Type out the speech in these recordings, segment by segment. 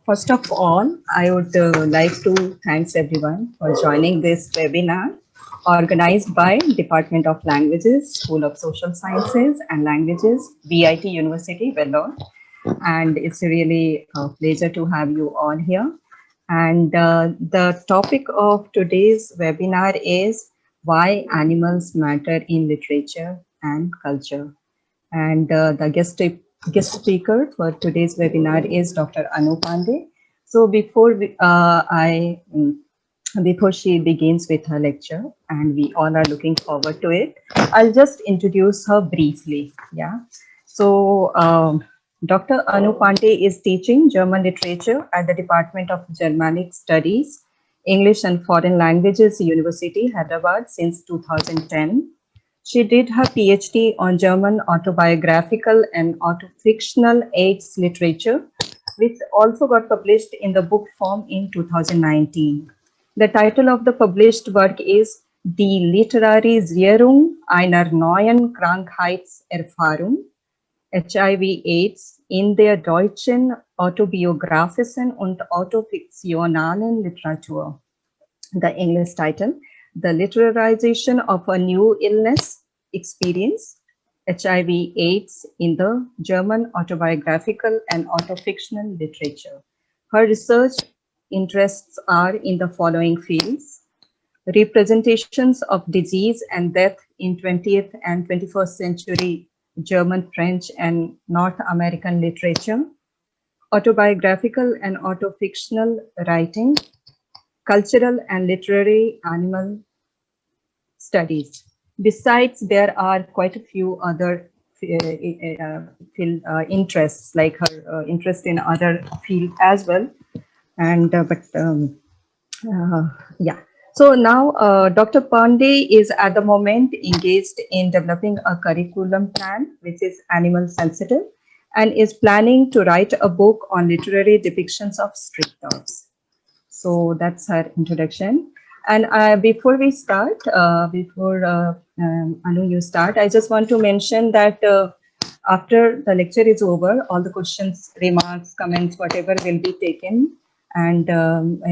First of all, I would like to thank everyone for joining this webinar organized by Department of Languages, School of Social Sciences and Languages, VIT University, Vellore. And it's really a pleasure to have you all here. And the topic of today's webinar is why animals matter in literature and culture. And the guest speaker for today's webinar is Dr. Anu Pande. So before she begins with her lecture, and we all are looking forward to it, I'll just introduce her briefly. Yeah. So Dr. Anu Pande is teaching German literature at the Department of Germanic Studies, English and Foreign Languages, University, Hyderabad since 2010. She did her PhD on German autobiographical and autofictional AIDS literature, which also got published in the book form in 2019. The title of the published work is Die Literarisierung einer neuen Krankheitserfahrung, HIV/AIDS in der deutschen autobiografischen und autofiktionalen Literatur. The English title, The Literarization of a New Illness Experience, HIV/AIDS in the German autobiographical and autofictional literature. Her research interests are in the following fields: representations of disease and death in 20th and 21st century German, French, and North American literature, autobiographical and autofictional writing, cultural and literary animal studies. Besides, there are quite a few other interests, like her interest in other fields as well. And yeah. So now Dr. Pande is at the moment engaged in developing a curriculum plan, which is animal sensitive, and is planning to write a book on literary depictions of street dogs. So that's her introduction. And before we start, Anu, you start, I just want to mention that after the lecture is over, all the questions, remarks, comments, whatever will be taken, and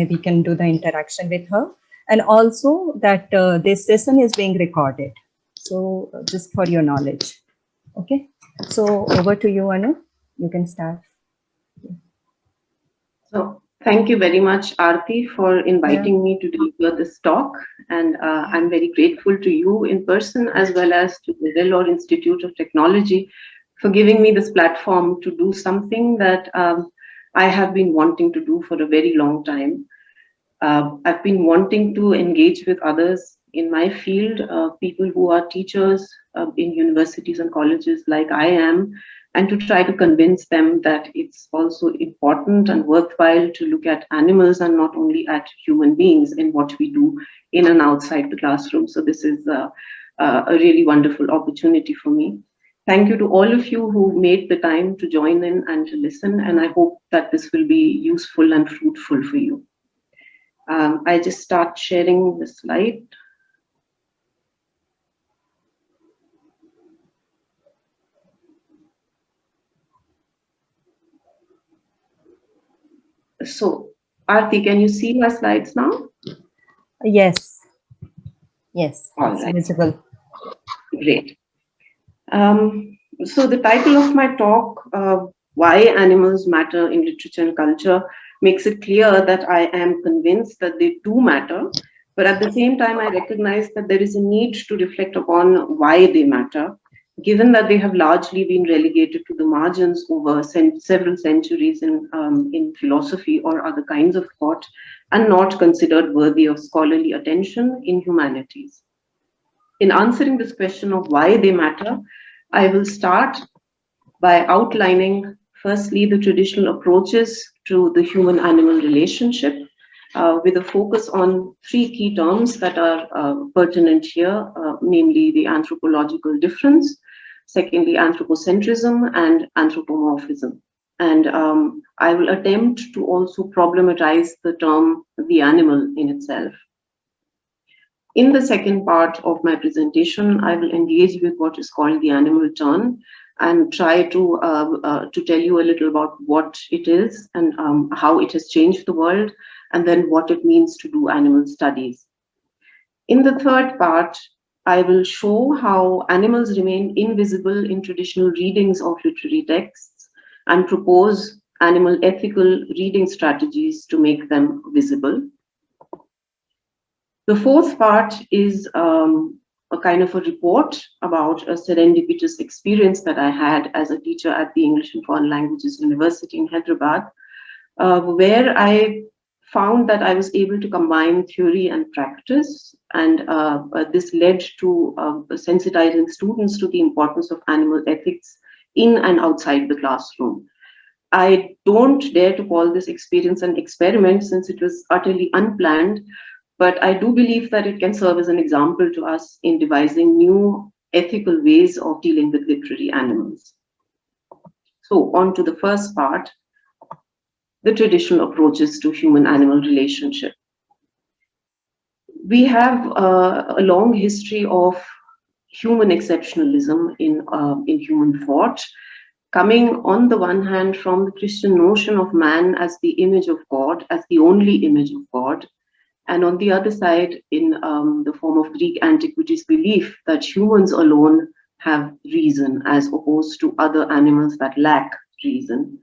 we can do the interaction with her. And also that this session is being recorded. So just for your knowledge. Okay. So over to you, Anu. You can start. So thank you very much, Aarti, for inviting me to deliver this talk. And I'm very grateful to you in person, as well as to the Vellore Institute of Technology for giving me this platform to do something that I have been wanting to do for a very long time. I've been wanting to engage with others in my field, people who are teachers in universities and colleges like I am, and to try to convince them that it's also important and worthwhile to look at animals and not only at human beings in what we do in and outside the classroom. So this is a really wonderful opportunity for me. Thank you to all of you who made the time to join in and to listen, and I hope that this will be useful and fruitful for you. I just start sharing the slide. So, Aarti, can you see my slides now? Yes. Yes, all it's right. visible. Great. So the title of my talk, Why Animals Matter in Literature and Culture, makes it clear that I am convinced that they do matter, but at the same time, I recognize that there is a need to reflect upon why they matter, given that they have largely been relegated to the margins over several centuries in philosophy or other kinds of thought, and not considered worthy of scholarly attention in humanities. In answering this question of why they matter, I will start by outlining, firstly, the traditional approaches to the human-animal relationship, with a focus on three key terms that are pertinent here, namely the anthropological difference, secondly, anthropocentrism, and anthropomorphism. And I will attempt to also problematize the term the animal in itself. In the second part of my presentation, I will engage with what is called the animal turn, and try to tell you a little about what it is and how it has changed the world, and then what it means to do animal studies. In the third part, I will show how animals remain invisible in traditional readings of literary texts and propose animal ethical reading strategies to make them visible. The fourth part is a kind of a report about a serendipitous experience that I had as a teacher at the English and Foreign Languages University in Hyderabad, where I found that I was able to combine theory and practice, and this led to sensitizing students to the importance of animal ethics in and outside the classroom. I don't dare to call this experience an experiment since it was utterly unplanned, but I do believe that it can serve as an example to us in devising new ethical ways of dealing with literary animals. So on to the first part, the traditional approaches to human-animal relationship. We have a long history of human exceptionalism in human thought, coming on the one hand from the Christian notion of man as the image of God, as the only image of God, and on the other side in the form of Greek antiquities belief that humans alone have reason as opposed to other animals that lack reason.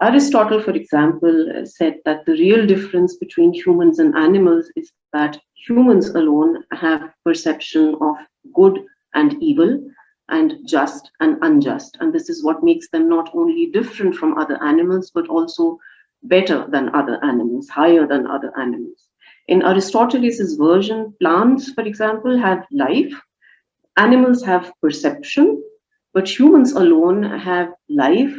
Aristotle, for example, said that the real difference between humans and animals is that humans alone have perception of good and evil and just and unjust. And this is what makes them not only different from other animals, but also better than other animals, higher than other animals. In Aristoteles' version, plants, for example, have life, animals have perception, but humans alone have life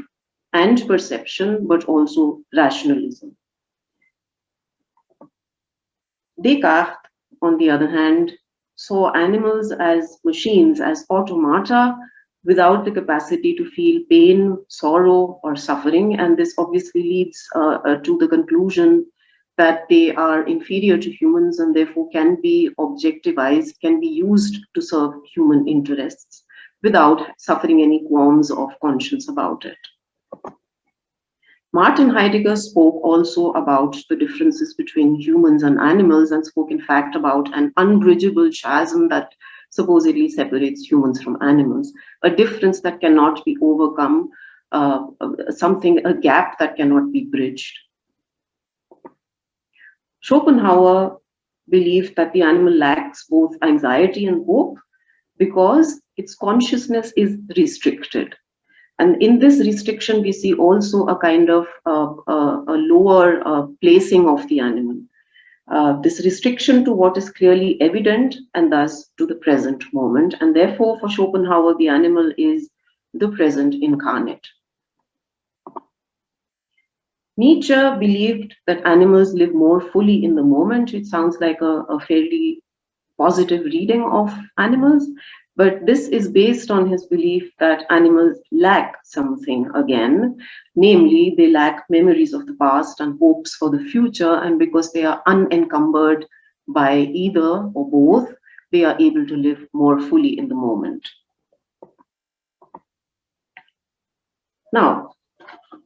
and perception, but also rationalism. Descartes, on the other hand, saw animals as machines, as automata, without the capacity to feel pain, sorrow, or suffering. And this obviously leads to the conclusion that they are inferior to humans and therefore can be objectivized, can be used to serve human interests without suffering any qualms of conscience about it. Martin Heidegger spoke also about the differences between humans and animals and spoke in fact about an unbridgeable chasm that supposedly separates humans from animals, a difference that cannot be overcome, a gap that cannot be bridged. Schopenhauer believed that the animal lacks both anxiety and hope because its consciousness is restricted. And in this restriction, we see also a kind of a lower placing of the animal. This restriction to what is clearly evident and thus to the present moment. And therefore, for Schopenhauer, the animal is the present incarnate. Nietzsche believed that animals live more fully in the moment. It sounds like a fairly positive reading of animals, but this is based on his belief that animals lack something again, namely they lack memories of the past and hopes for the future, and because they are unencumbered by either or both, they are able to live more fully in the moment. Now,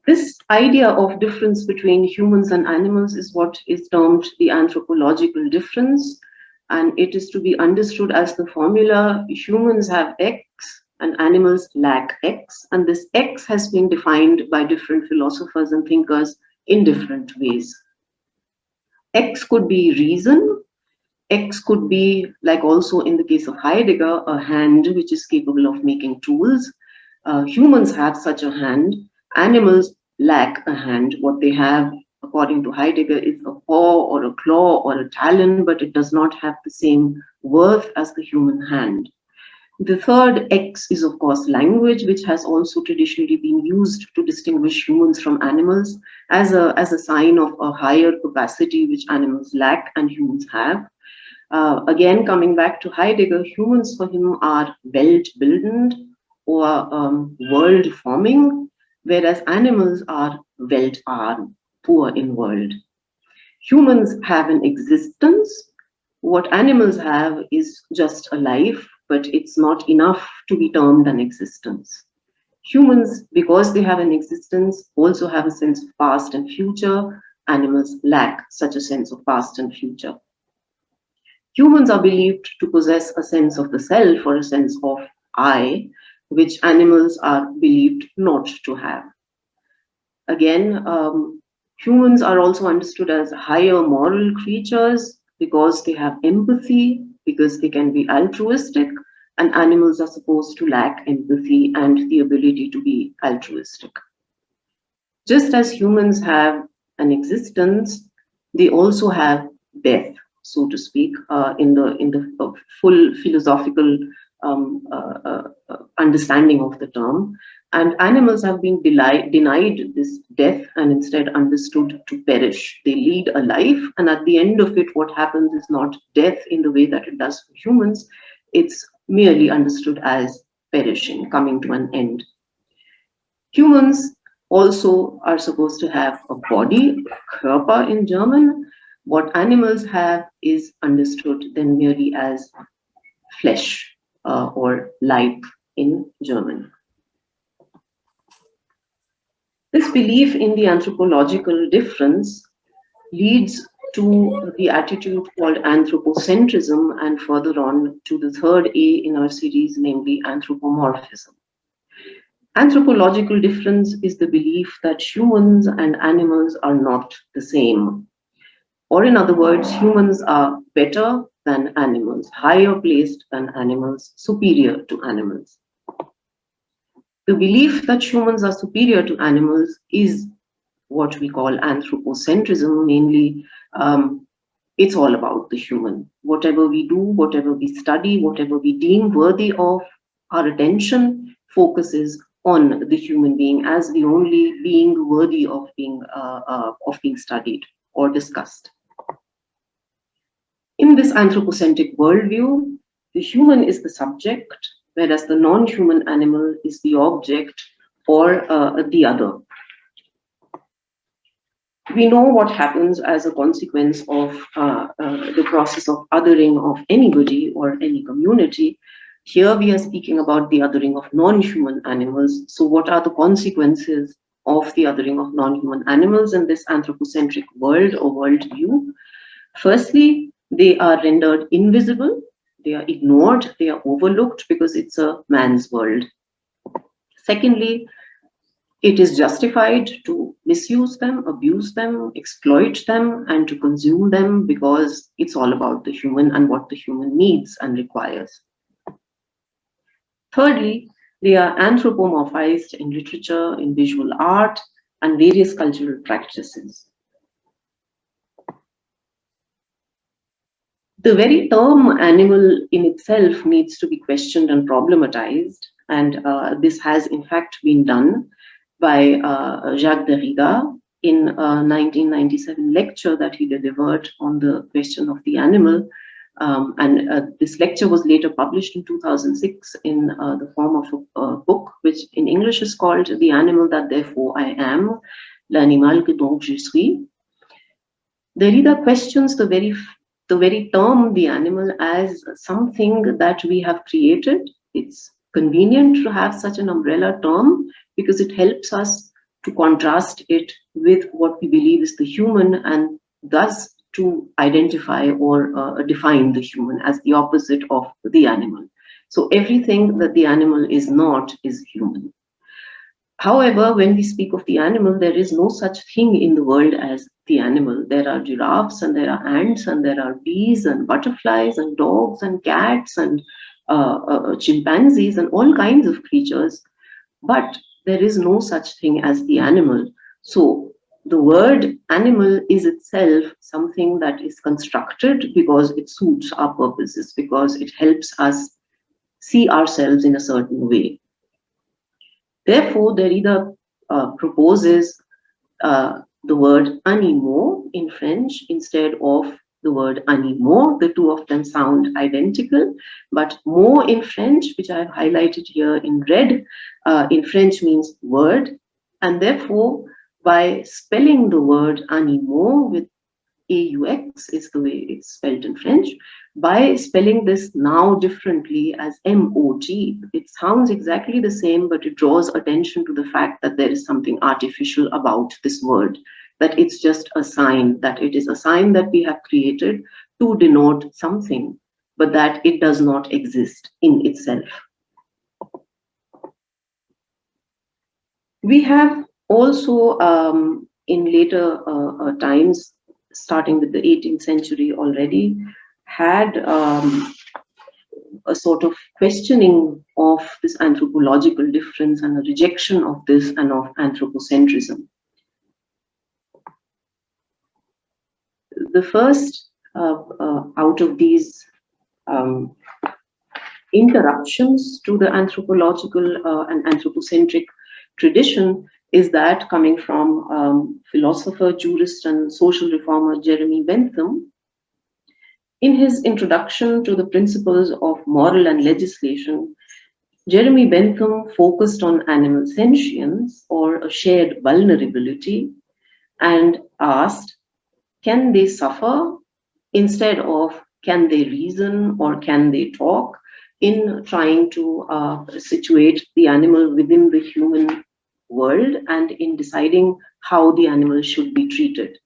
this idea of difference between humans and animals is what is termed the anthropological difference, and it is to be understood as the formula: humans have X and animals lack X, and this X has been defined by different philosophers and thinkers in different ways. X could be reason, X could be, like also in the case of Heidegger, a hand which is capable of making tools. Humans have such a hand. Animals lack a hand. What they have, according to Heidegger, is a paw or a claw or a talon, but it does not have the same worth as the human hand. The third X is, of course, language, which has also traditionally been used to distinguish humans from animals as a sign of a higher capacity which animals lack and humans have. Again, coming back to Heidegger, humans for him are weltbildend or world forming, whereas animals are weltarm, poor in world. Humans have an existence. What animals have is just a life, but it's not enough to be termed an existence. Humans, because they have an existence, also have a sense of past and future. Animals lack such a sense of past and future. Humans are believed to possess a sense of the self or a sense of I, which animals are believed not to have. Again, humans are also understood as higher moral creatures because they have empathy, because they can be altruistic, and animals are supposed to lack empathy and the ability to be altruistic. Just as humans have an existence, they also have death, so to speak, in the full philosophical understanding of the term. And animals have been denied this death and instead understood to perish. They lead a life, and at the end of it, what happens is not death in the way that it does for humans. It's merely understood as perishing, coming to an end. Humans also are supposed to have a body, Körper in German. What animals have is understood then merely as flesh or Leib in German. This belief in the anthropological difference leads to the attitude called anthropocentrism and further on to the third A in our series, namely anthropomorphism. Anthropological difference is the belief that humans and animals are not the same. Or in other words, humans are better than animals, higher placed than animals, superior to animals. The belief that humans are superior to animals is what we call anthropocentrism, mainly it's all about the human. Whatever we do, whatever we study, whatever we deem worthy of, our attention focuses on the human being as the only being worthy of being studied or discussed. In this anthropocentric worldview, the human is the subject, whereas the non-human animal is the object or the other. We know what happens as a consequence of the process of othering of anybody or any community. Here we are speaking about the othering of non-human animals. So what are the consequences of the othering of non-human animals in this anthropocentric world or worldview? Firstly, they are rendered invisible, they are ignored, they are overlooked because it's a man's world. Secondly, it is justified to misuse them, abuse them, exploit them, and to consume them because it's all about the human and what the human needs and requires. Thirdly, they are anthropomorphized in literature, in visual art, and various cultural practices. The very term animal in itself needs to be questioned and problematized, and this has in fact been done by Jacques Derrida in a 1997 lecture that he delivered on the question of the animal. This lecture was later published in 2006 in the form of a book, which in English is called The Animal That Therefore I Am, L'animal que donc je suis. Derrida questions the very term, the animal, as something that we have created. It's convenient to have such an umbrella term because it helps us to contrast it with what we believe is the human and thus to identify or define the human as the opposite of the animal. So everything that the animal is not is human. However, when we speak of the animal, there is no such thing in the world as the animal. There are giraffes and there are ants and there are bees and butterflies and dogs and cats and chimpanzees and all kinds of creatures. But there is no such thing as the animal. So the word animal is itself something that is constructed because it suits our purposes, because it helps us see ourselves in a certain way. Therefore, Derrida proposes the word animaux in French instead of the word animaux. The two of them sound identical, but mot in French, which I've highlighted here in red, in French means word, and therefore by spelling the word animaux with AUX is the way it's spelled in French, by spelling this now differently as MOT, it sounds exactly the same, but it draws attention to the fact that there is something artificial about this word, that it's just a sign, that it is a sign that we have created to denote something, but that it does not exist in itself. We have also, in later times, starting with the 18th century already, had a sort of questioning of this anthropological difference and a rejection of this and of anthropocentrism. The first out of these interruptions to the anthropological and anthropocentric tradition is that coming from philosopher, jurist, and social reformer Jeremy Bentham. In his introduction to the principles of moral and legislation, Jeremy Bentham focused on animal sentience, or a shared vulnerability, and asked, can they suffer, instead of can they reason or can they talk, in trying to situate the animal within the human world and in deciding how the animal should be treated.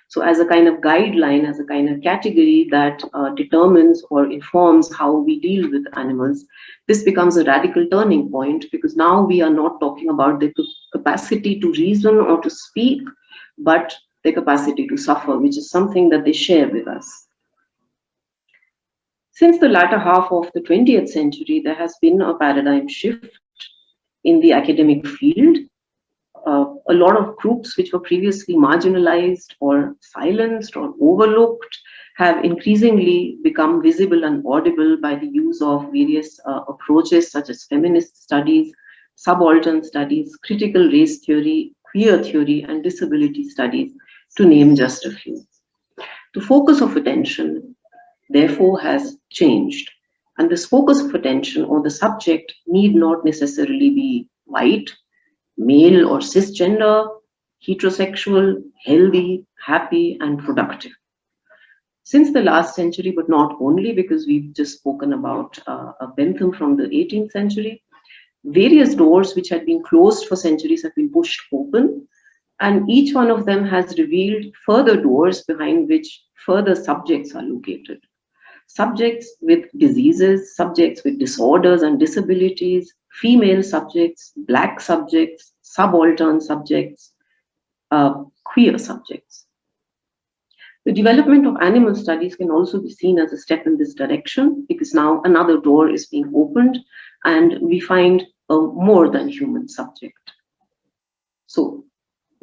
So as a kind of guideline, as a kind of category that determines or informs how we deal with animals, this becomes a radical turning point, because now we are not talking about the capacity to reason or to speak, but the capacity to suffer, which is something that they share with us. Since the latter half of the 20th century, there has been a paradigm shift in the academic field. A lot of groups which were previously marginalized or silenced or overlooked have increasingly become visible and audible by the use of various approaches such as feminist studies, subaltern studies, critical race theory, queer theory, and disability studies, to name just a few. The focus of attention, therefore, has changed. And this focus of attention on the subject need not necessarily be white, male or cisgender, heterosexual, healthy, happy, and productive. Since the last century, but not only, because we've just spoken about Bentham from the 18th century, various doors which had been closed for centuries have been pushed open, and each one of them has revealed further doors behind which further subjects are located. Subjects with diseases, subjects with disorders and disabilities, female subjects, black subjects, subaltern subjects, queer subjects. The development of animal studies can also be seen as a step in this direction, because now another door is being opened and we find a more than human subject. So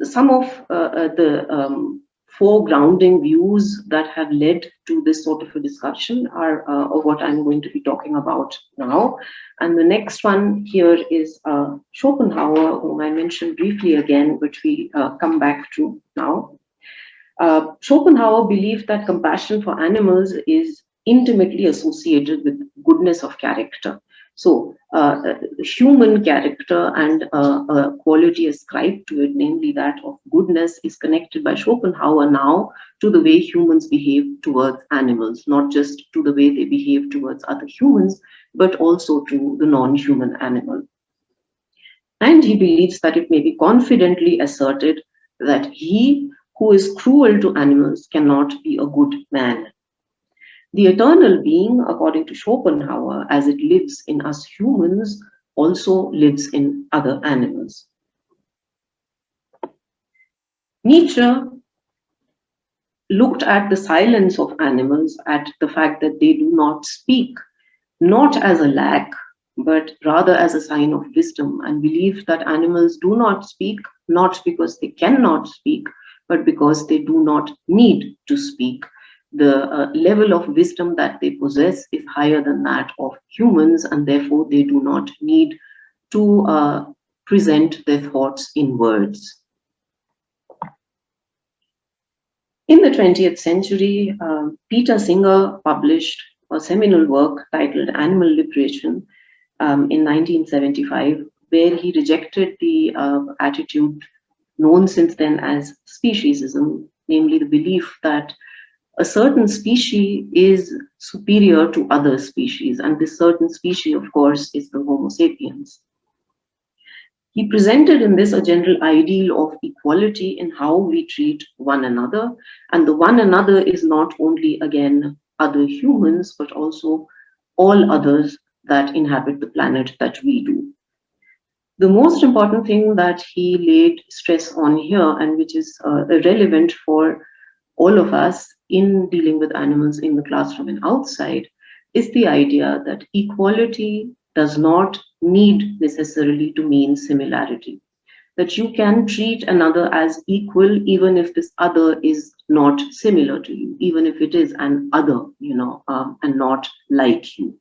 some of the foregrounding views that have led to this sort of a discussion are what I'm going to be talking about now. And the next one here is Schopenhauer, whom I mentioned briefly again, but we come back to now. Schopenhauer believed that compassion for animals is intimately associated with goodness of character. So human character and a quality ascribed to it, namely that of goodness, is connected by Schopenhauer now to the way humans behave towards animals, not just to the way they behave towards other humans, but also to the non-human animal. And he believes that it may be confidently asserted that he who is cruel to animals cannot be a good man. The eternal being, according to Schopenhauer, as it lives in us humans, also lives in other animals. Nietzsche looked at the silence of animals, at the fact that they do not speak, not as a lack, but rather as a sign of wisdom, and believed that animals do not speak, not because they cannot speak, but because they do not need to speak. The level of wisdom that they possess is higher than that of humans, and therefore they do not need to present their thoughts in words. In the 20th century, Peter Singer published a seminal work titled Animal Liberation in 1975, where he rejected the attitude known since then as speciesism, namely the belief that a certain species is superior to other species, and this certain species, of course, is the Homo sapiens. He presented in this a general ideal of equality in how we treat one another, and the one another is not only, again, other humans, but also all others that inhabit the planet that we do. The most important thing that he laid stress on here, and which is relevant for all of us in dealing with animals in the classroom and outside, is the idea that equality does not need necessarily to mean similarity. That you can treat another as equal even if this other is not similar to you, even if it is an other, and not like you.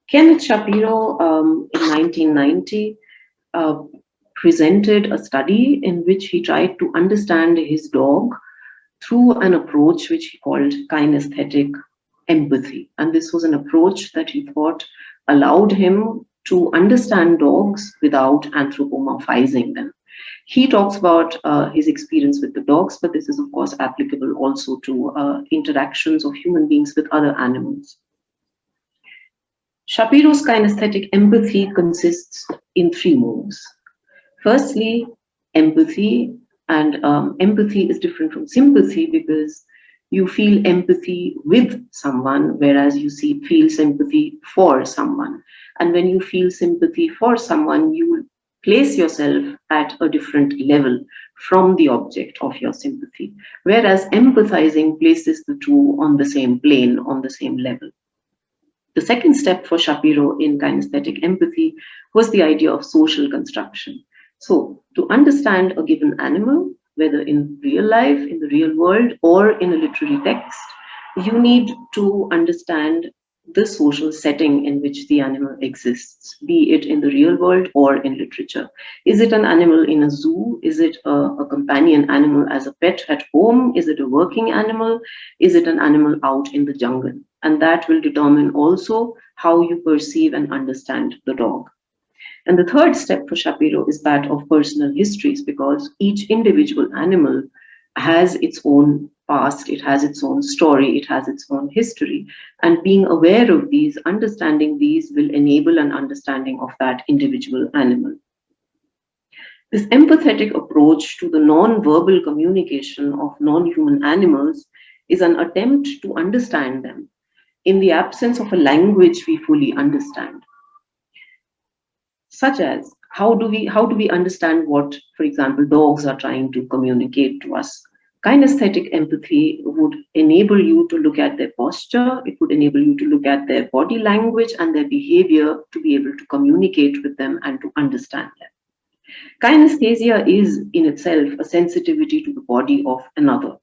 Kenneth Shapiro, in 1990, uh, presented a study in which he tried to understand his dog through an approach which he called kinesthetic empathy. And this was an approach that he thought allowed him to understand dogs without anthropomorphizing them. He talks about his experience with the dogs, but this is, of course, applicable also to interactions of human beings with other animals. Shapiro's kinesthetic empathy consists in three moves. Firstly, empathy, and empathy is different from sympathy because you feel empathy with someone, whereas you feel sympathy for someone. And when you feel sympathy for someone, you place yourself at a different level from the object of your sympathy, whereas empathizing places the two on the same plane, on the same level. The second step for Shapiro in kinesthetic empathy was the idea of social construction. So, to understand a given animal, whether in real life, in the real world, or in a literary text, you need to understand the social setting in which the animal exists, be it in the real world or in literature. Is it an animal in a zoo? Is it a companion animal as a pet at home? Is it a working animal? Is it an animal out in the jungle? And that will determine also how you perceive and understand the dog. And the third step for Shapiro is that of personal histories, because each individual animal has its own past, it has its own story, it has its own history. And being aware of these, understanding these, will enable an understanding of that individual animal. This empathetic approach to the non-verbal communication of non-human animals is an attempt to understand them in the absence of a language we fully understand. Such as, how do we understand what, for example, dogs are trying to communicate to us? Kinesthetic empathy would enable you to look at their posture, it would enable you to look at their body language and their behavior to be able to communicate with them and to understand them. Kinesthesia is in itself a sensitivity to the body of another.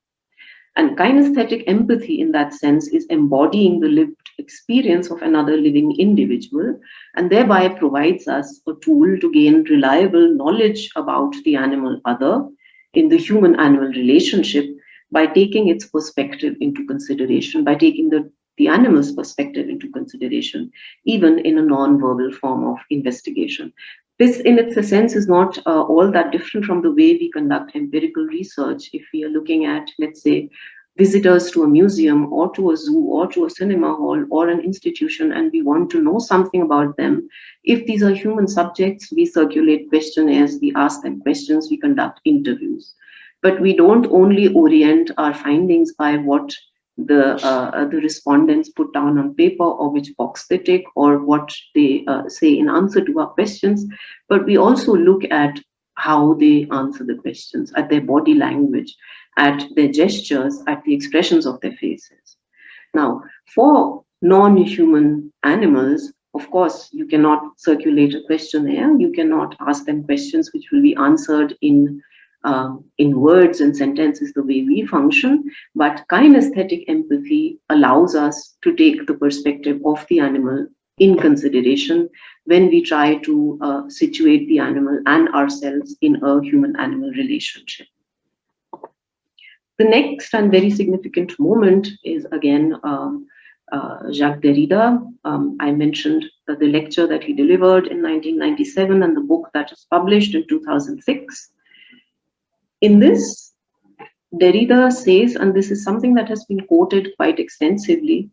And kinesthetic empathy, in that sense, is embodying the lived experience of another living individual, and thereby provides us a tool to gain reliable knowledge about the animal other in the human-animal relationship by taking its perspective into consideration, by taking the animal's perspective into consideration, even in a non-verbal form of investigation. This, in its sense, is not all that different from the way we conduct empirical research. If we are looking at, let's say, visitors to a museum or to a zoo or to a cinema hall or an institution, and we want to know something about them, if these are human subjects, we circulate questionnaires, we ask them questions, we conduct interviews. But we don't only orient our findings by what the respondents put down on paper or which box they tick or what they say in answer to our questions, but we also look at how they answer the questions, at their body language, at their gestures, at the expressions of their faces. Now, for non-human animals, of course, you cannot circulate a questionnaire, you cannot ask them questions which will be answered in words and sentences the way we function, but kinesthetic empathy allows us to take the perspective of the animal in consideration when we try to situate the animal and ourselves in a human-animal relationship. The next and very significant moment is again Jacques Derrida. I mentioned the lecture that he delivered in 1997 and the book that was published in 2006. In this, Derrida says, and this is something that has been quoted quite extensively,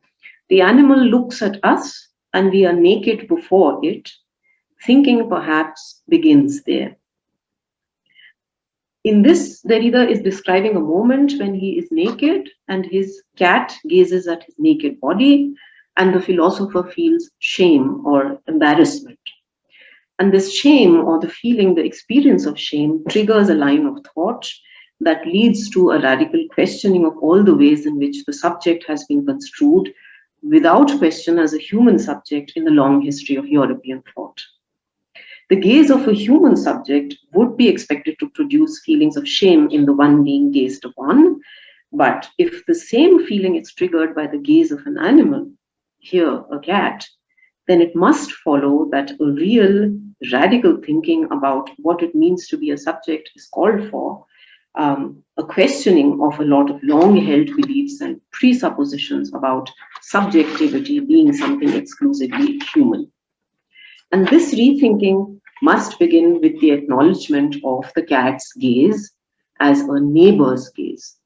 the animal looks at us and we are naked before it. Thinking perhaps begins there. In this, Derrida is describing a moment when he is naked and his cat gazes at his naked body, and the philosopher feels shame or embarrassment. And this shame, or the feeling, the experience of shame, triggers a line of thought that leads to a radical questioning of all the ways in which the subject has been construed without question as a human subject in the long history of European thought. The gaze of a human subject would be expected to produce feelings of shame in the one being gazed upon, but if the same feeling is triggered by the gaze of an animal, here a cat, then it must follow that a real radical thinking about what it means to be a subject is called for, a questioning of a lot of long-held beliefs and presuppositions about subjectivity being something exclusively human. And this rethinking must begin with the acknowledgement of the cat's gaze as a neighbor's gaze.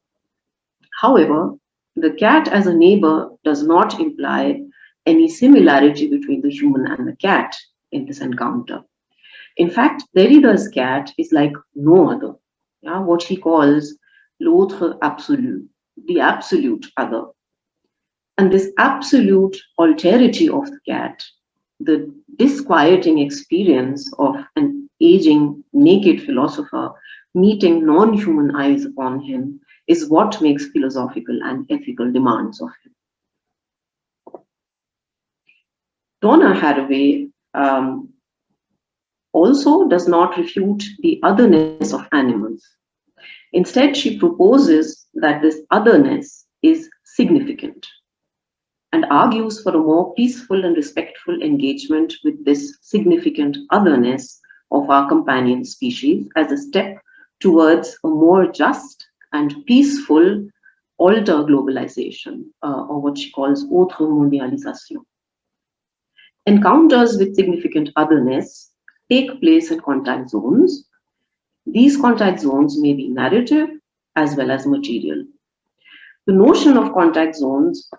However, the cat as a neighbor does not imply any similarity between the human and the cat in this encounter. In fact, Derrida's cat is like no other, what he calls l'autre absolu, the absolute other. And this absolute alterity of the cat, the disquieting experience of an aging, naked philosopher meeting non-human eyes upon him, is what makes philosophical and ethical demands of him. Donna Haraway also does not refute the otherness of animals. Instead, she proposes that this otherness is significant and argues for a more peaceful and respectful engagement with this significant otherness of our companion species as a step towards a more just and peaceful alter globalization, or what she calls autre mondialisation. Encounters with significant otherness take place in contact zones. These contact zones may be narrative as well as material. The notion of contact zones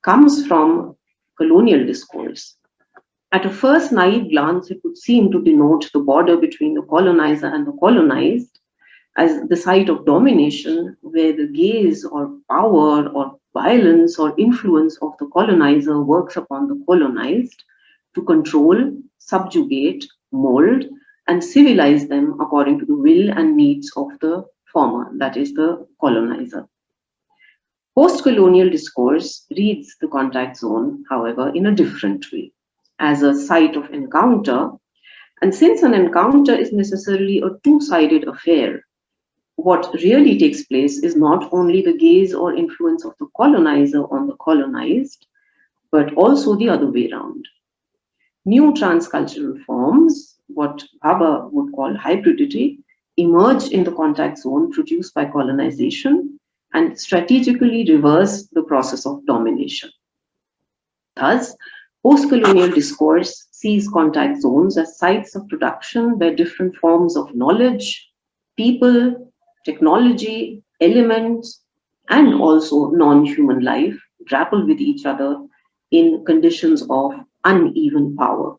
comes from colonial discourse. At a first naive glance, it would seem to denote the border between the colonizer and the colonized as the site of domination, where the gaze or power or violence or influence of the colonizer works upon the colonized to control, subjugate, mold, and civilize them according to the will and needs of the former, that is the colonizer. Post-colonial discourse reads the contact zone, however, in a different way, as a site of encounter. And since an encounter is necessarily a two-sided affair, what really takes place is not only the gaze or influence of the colonizer on the colonized, but also the other way around. New transcultural forms, what Baba would call hybridity, emerge in the contact zone produced by colonization and strategically reverse the process of domination. Thus, post-colonial discourse sees contact zones as sites of production where different forms of knowledge, people, technology, elements, and also non-human life grapple with each other in conditions of uneven power.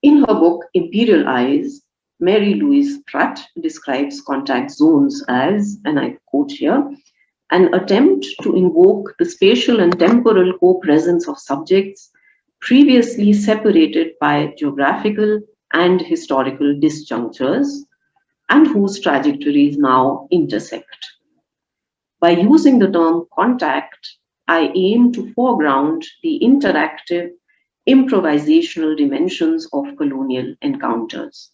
In her book, Imperial Eyes, Mary Louise Pratt describes contact zones as, and I quote here, an attempt to invoke the spatial and temporal co-presence of subjects previously separated by geographical and historical disjunctures, and whose trajectories now intersect. By using the term contact, I aim to foreground the interactive, improvisational dimensions of colonial encounters.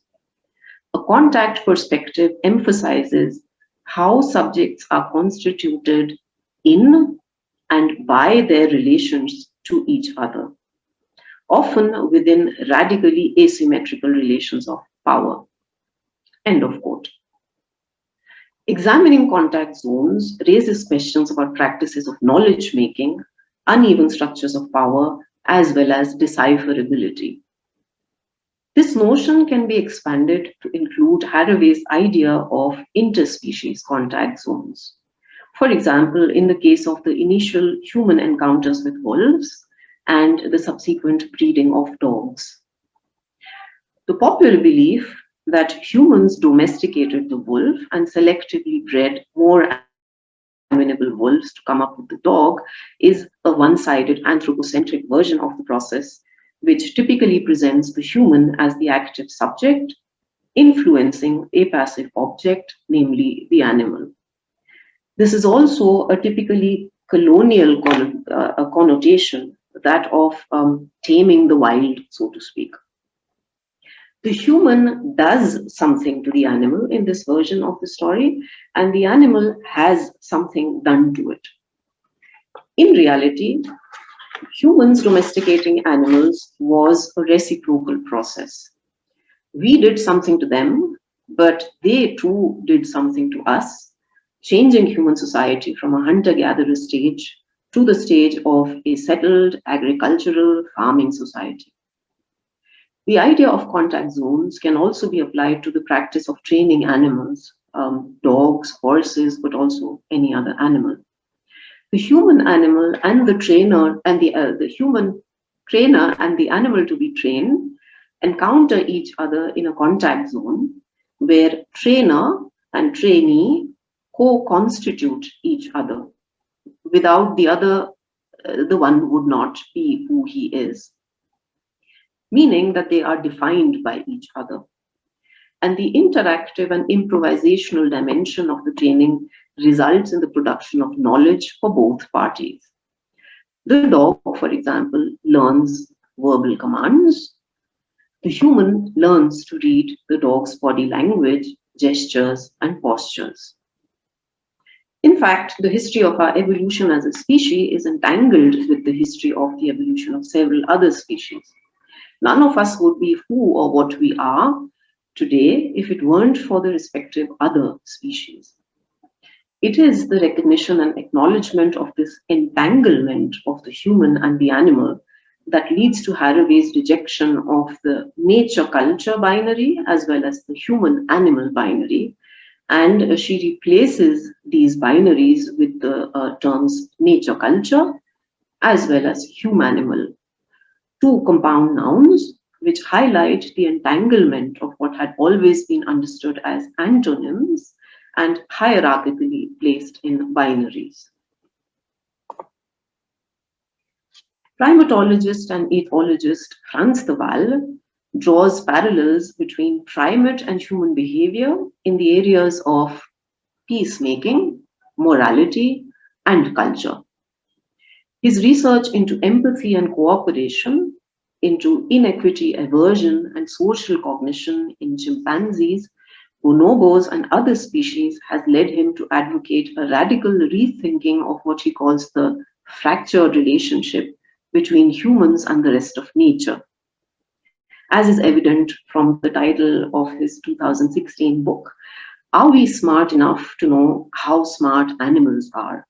A contact perspective emphasizes how subjects are constituted in and by their relations to each other, often within radically asymmetrical relations of power. End of quote. Examining contact zones raises questions about practices of knowledge making, uneven structures of power, as well as decipherability. This This notion can be expanded to include Haraway's idea of interspecies contact zones. For example, in the case of the initial human encounters with wolves and the subsequent breeding of dogs. The popular belief that humans domesticated the wolf and selectively bred more amenable wolves to come up with the dog is a one-sided anthropocentric version of the process, which typically presents the human as the active subject, influencing a passive object, namely the animal. This is also a typically colonial connotation, that of taming the wild, so to speak. The human does something to the animal in this version of the story, and the animal has something done to it. In reality, humans domesticating animals was a reciprocal process. We did something to them, but they too did something to us, changing human society from a hunter-gatherer stage to the stage of a settled agricultural farming society. The idea of contact zones can also be applied to the practice of training animals, dogs, horses, but also any other animal. The human animal and the trainer and the human trainer and the animal to be trained encounter each other in a contact zone where trainer and trainee co-constitute each other. Without the other, the one would not be who he is, meaning that they are defined by each other. And the interactive and improvisational dimension of the training results in the production of knowledge for both parties. The dog, for example, learns verbal commands. The human learns to read the dog's body language, gestures, and postures. In fact, the history of our evolution as a species is entangled with the history of the evolution of several other species. None of us would be who or what we are today if it weren't for the respective other species. It is the recognition and acknowledgement of this entanglement of the human and the animal that leads to Haraway's rejection of the nature-culture binary as well as the human-animal binary, and she replaces these binaries with the terms nature-culture as well as humanimal, two compound nouns which highlight the entanglement of what had always been understood as antonyms and hierarchically placed in binaries. Primatologist and ethologist Franz de Waal draws parallels between primate and human behavior in the areas of peacemaking, morality, and culture. His research into empathy and cooperation, into inequity aversion and social cognition in chimpanzees, bonobos, and other species has led him to advocate a radical rethinking of what he calls the fractured relationship between humans and the rest of nature. As is evident from the title of his 2016 book, Are We Smart Enough to Know How Smart Animals Are?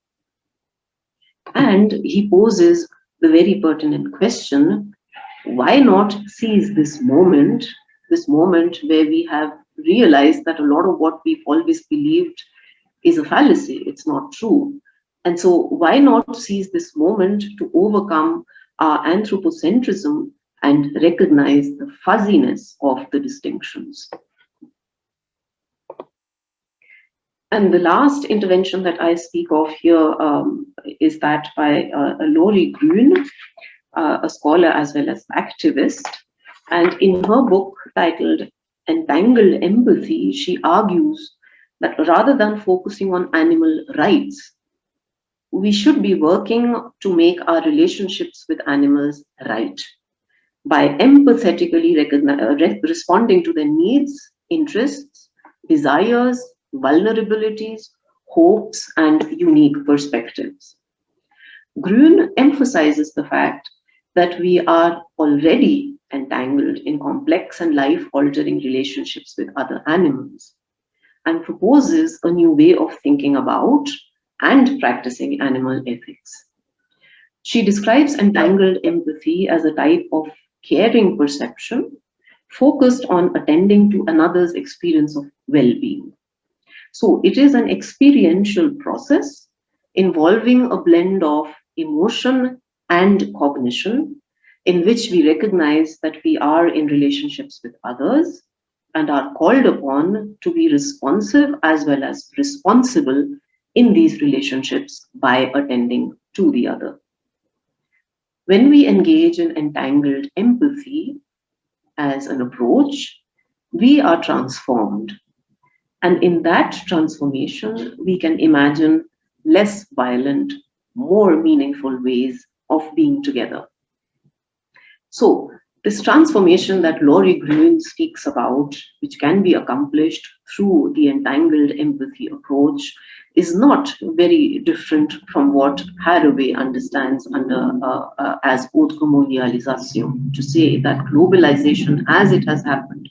And he poses the very pertinent question, why not seize this moment where we have realized that a lot of what we've always believed is a fallacy, it's not true. And so why not seize this moment to overcome our anthropocentrism and recognize the fuzziness of the distinctions? And the last intervention that I speak of here is that by Lori Grün, a scholar as well as activist. And in her book titled Entangled Empathy, she argues that rather than focusing on animal rights, we should be working to make our relationships with animals right by empathetically responding to their needs, interests, desires, vulnerabilities, hopes, and unique perspectives. Grün emphasizes the fact that we are already entangled in complex and life-altering relationships with other animals, and proposes a new way of thinking about and practicing animal ethics. She describes entangled empathy as a type of caring perception focused on attending to another's experience of well-being. So it is an experiential process involving a blend of emotion and cognition, in which we recognize that we are in relationships with others and are called upon to be responsive as well as responsible in these relationships by attending to the other. When we engage in entangled empathy as an approach, we are transformed. And in that transformation, we can imagine less violent, more meaningful ways of being together. So, this transformation that Laurie Gruen speaks about, which can be accomplished through the entangled empathy approach, is not very different from what Haraway understands under as haute colonialisation, to say that globalization, as it has happened,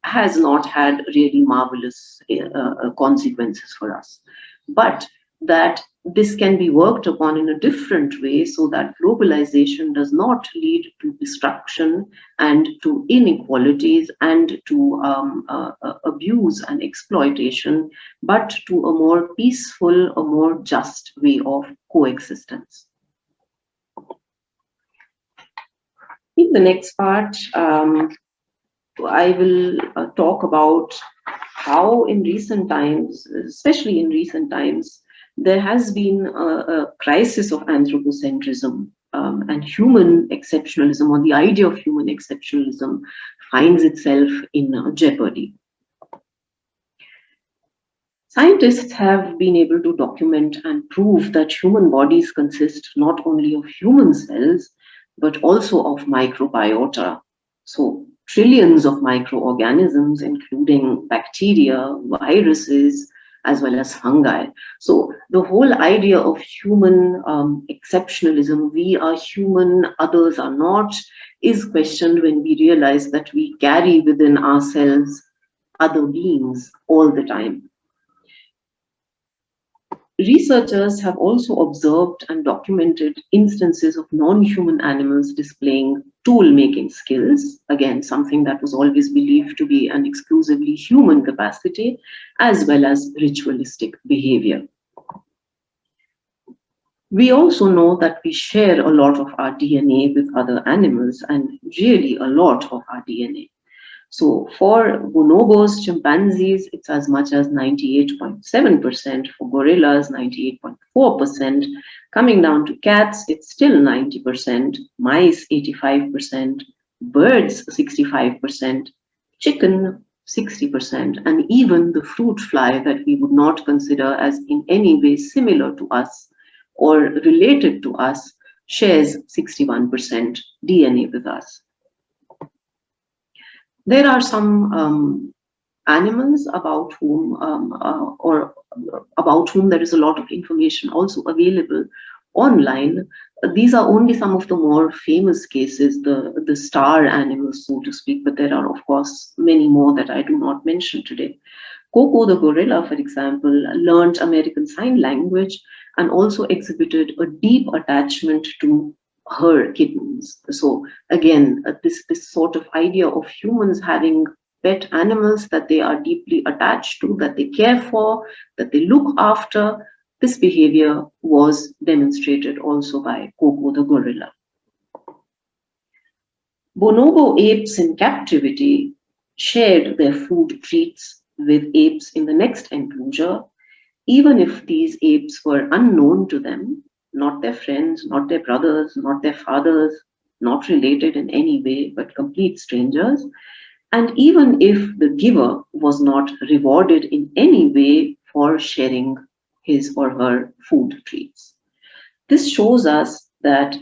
has not had really marvelous consequences for us, but that this can be worked upon in a different way so that globalization does not lead to destruction and to inequalities and to abuse and exploitation, but to a more peaceful, a more just way of coexistence. In the next part, I will talk about how in recent times, especially in recent times, there has been a crisis of anthropocentrism, and human exceptionalism, or the idea of human exceptionalism, finds itself in jeopardy. Scientists have been able to document and prove that human bodies consist not only of human cells, but also of microbiota. So trillions of microorganisms, including bacteria, viruses, as well as fungi. So the whole idea of human exceptionalism, we are human, others are not, is questioned when we realize that we carry within ourselves other beings all the time. Researchers have also observed and documented instances of non-human animals displaying tool-making skills, again, something that was always believed to be an exclusively human capacity, as well as ritualistic behavior. We also know that we share a lot of our DNA with other animals, and really a lot of our DNA. So for bonobos, chimpanzees, it's as much as 98.7%. For gorillas, 98.4%. Coming down to cats, it's still 90%. Mice, 85%. Birds, 65%. Chicken, 60%. And even the fruit fly that we would not consider as in any way similar to us or related to us shares 61% DNA with us. There are some animals about whom there is a lot of information also available online. These are only some of the more famous cases, the star animals, so to speak, but there are, of course, many more that I do not mention today. Coco the gorilla, for example, learned American Sign Language and also exhibited a deep attachment to her kittens. So again, this sort of idea of humans having pet animals that they are deeply attached to, that they care for, that they look after, this behavior was demonstrated also by Coco the gorilla. Bonobo apes in captivity shared their food treats with apes in the next enclosure, even if these apes were unknown to them, not their friends, not their brothers, not their fathers, not related in any way, but complete strangers. And even if the giver was not rewarded in any way for sharing his or her food treats. This shows us that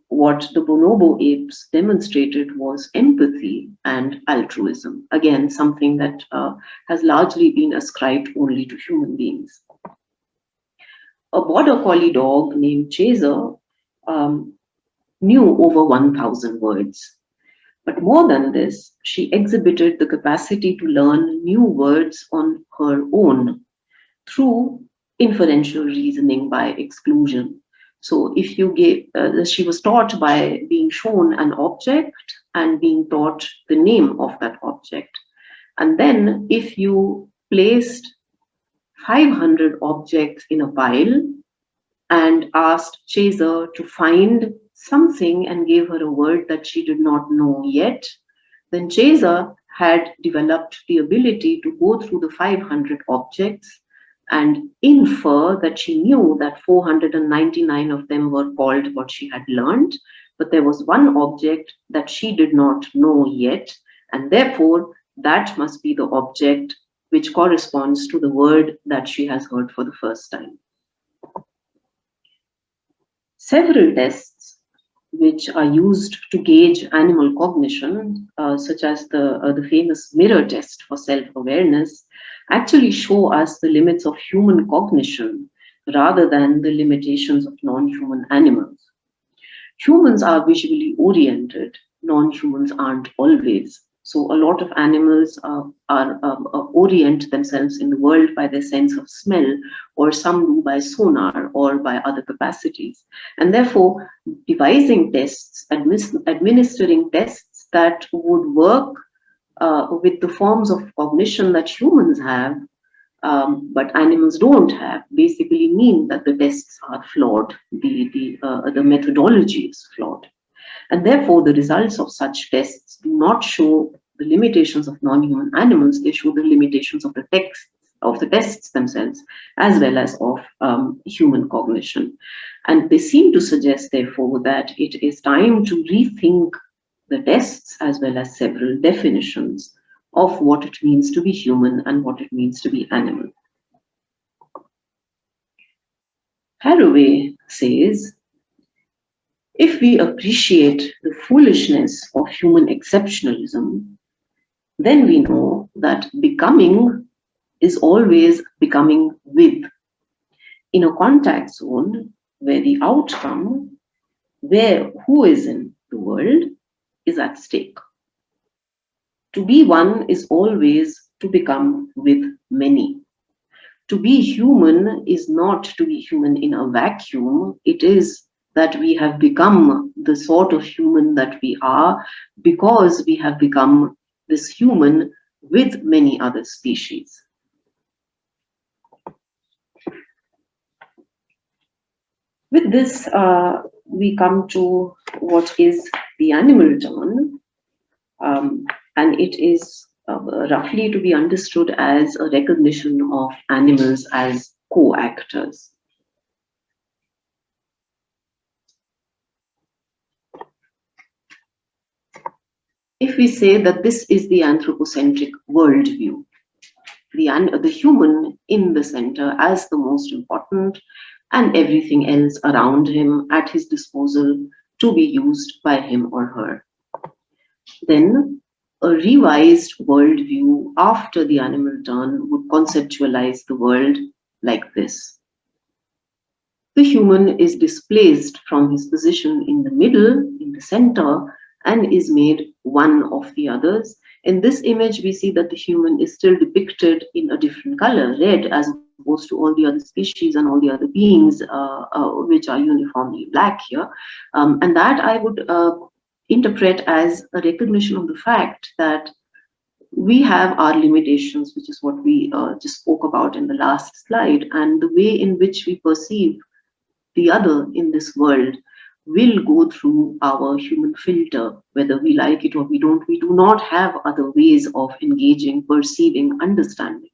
what the bonobo apes demonstrated was empathy and altruism. Again, something that has largely been ascribed only to human beings. A border collie dog named Chaser knew over 1,000 words. But more than this, she exhibited the capacity to learn new words on her own through inferential reasoning by exclusion. So if you gave, she was taught by being shown an object and being taught the name of that object. And then if you placed 500 objects in a pile and asked Chaser to find something and gave her a word that she did not know yet, then Chaser had developed the ability to go through the 500 objects and infer that she knew that 499 of them were called what she had learned, but there was one object that she did not know yet, and therefore that must be the object which corresponds to the word that she has heard for the first time. Several tests which are used to gauge animal cognition, such as the famous mirror test for self-awareness, actually show us the limits of human cognition rather than the limitations of non-human animals. Humans are visually oriented, non-humans aren't always. So a lot of animals orient themselves in the world by their sense of smell, or some do by sonar or by other capacities. And therefore, devising tests, administering tests that would work with the forms of cognition that humans have, but animals don't have, basically mean that the tests are flawed, the methodology is flawed. And therefore, the results of such tests do not show the limitations of non-human animals, they show the limitations of the tests themselves, as well as of human cognition. And they seem to suggest, therefore, that it is time to rethink the tests as well as several definitions of what it means to be human and what it means to be animal. Haraway says, if we appreciate the foolishness of human exceptionalism, then we know that becoming is always becoming with, in a contact zone where the outcome, where who is in the world, is at stake. To be one is always to become with many. To be human is not to be human in a vacuum. It is that we have become the sort of human that we are because we have become this human with many other species. With this, we come to what is the animal turn, and it is roughly to be understood as a recognition of animals as co-actors. If we say that this is the anthropocentric worldview, the human in the center as the most important, and everything else around him at his disposal to be used by him or her, then a revised worldview after the animal turn would conceptualize the world like this. The human is displaced from his position in the middle, in the center, and is made one of the others. In this image, we see that the human is still depicted in a different color, red, as opposed to all the other species and all the other beings, which are uniformly black here. And that I would interpret as a recognition of the fact that we have our limitations, which is what we just spoke about in the last slide, and the way in which we perceive the other in this world will go through our human filter, whether we like it or we don't. We do not have other ways of engaging, perceiving, understanding.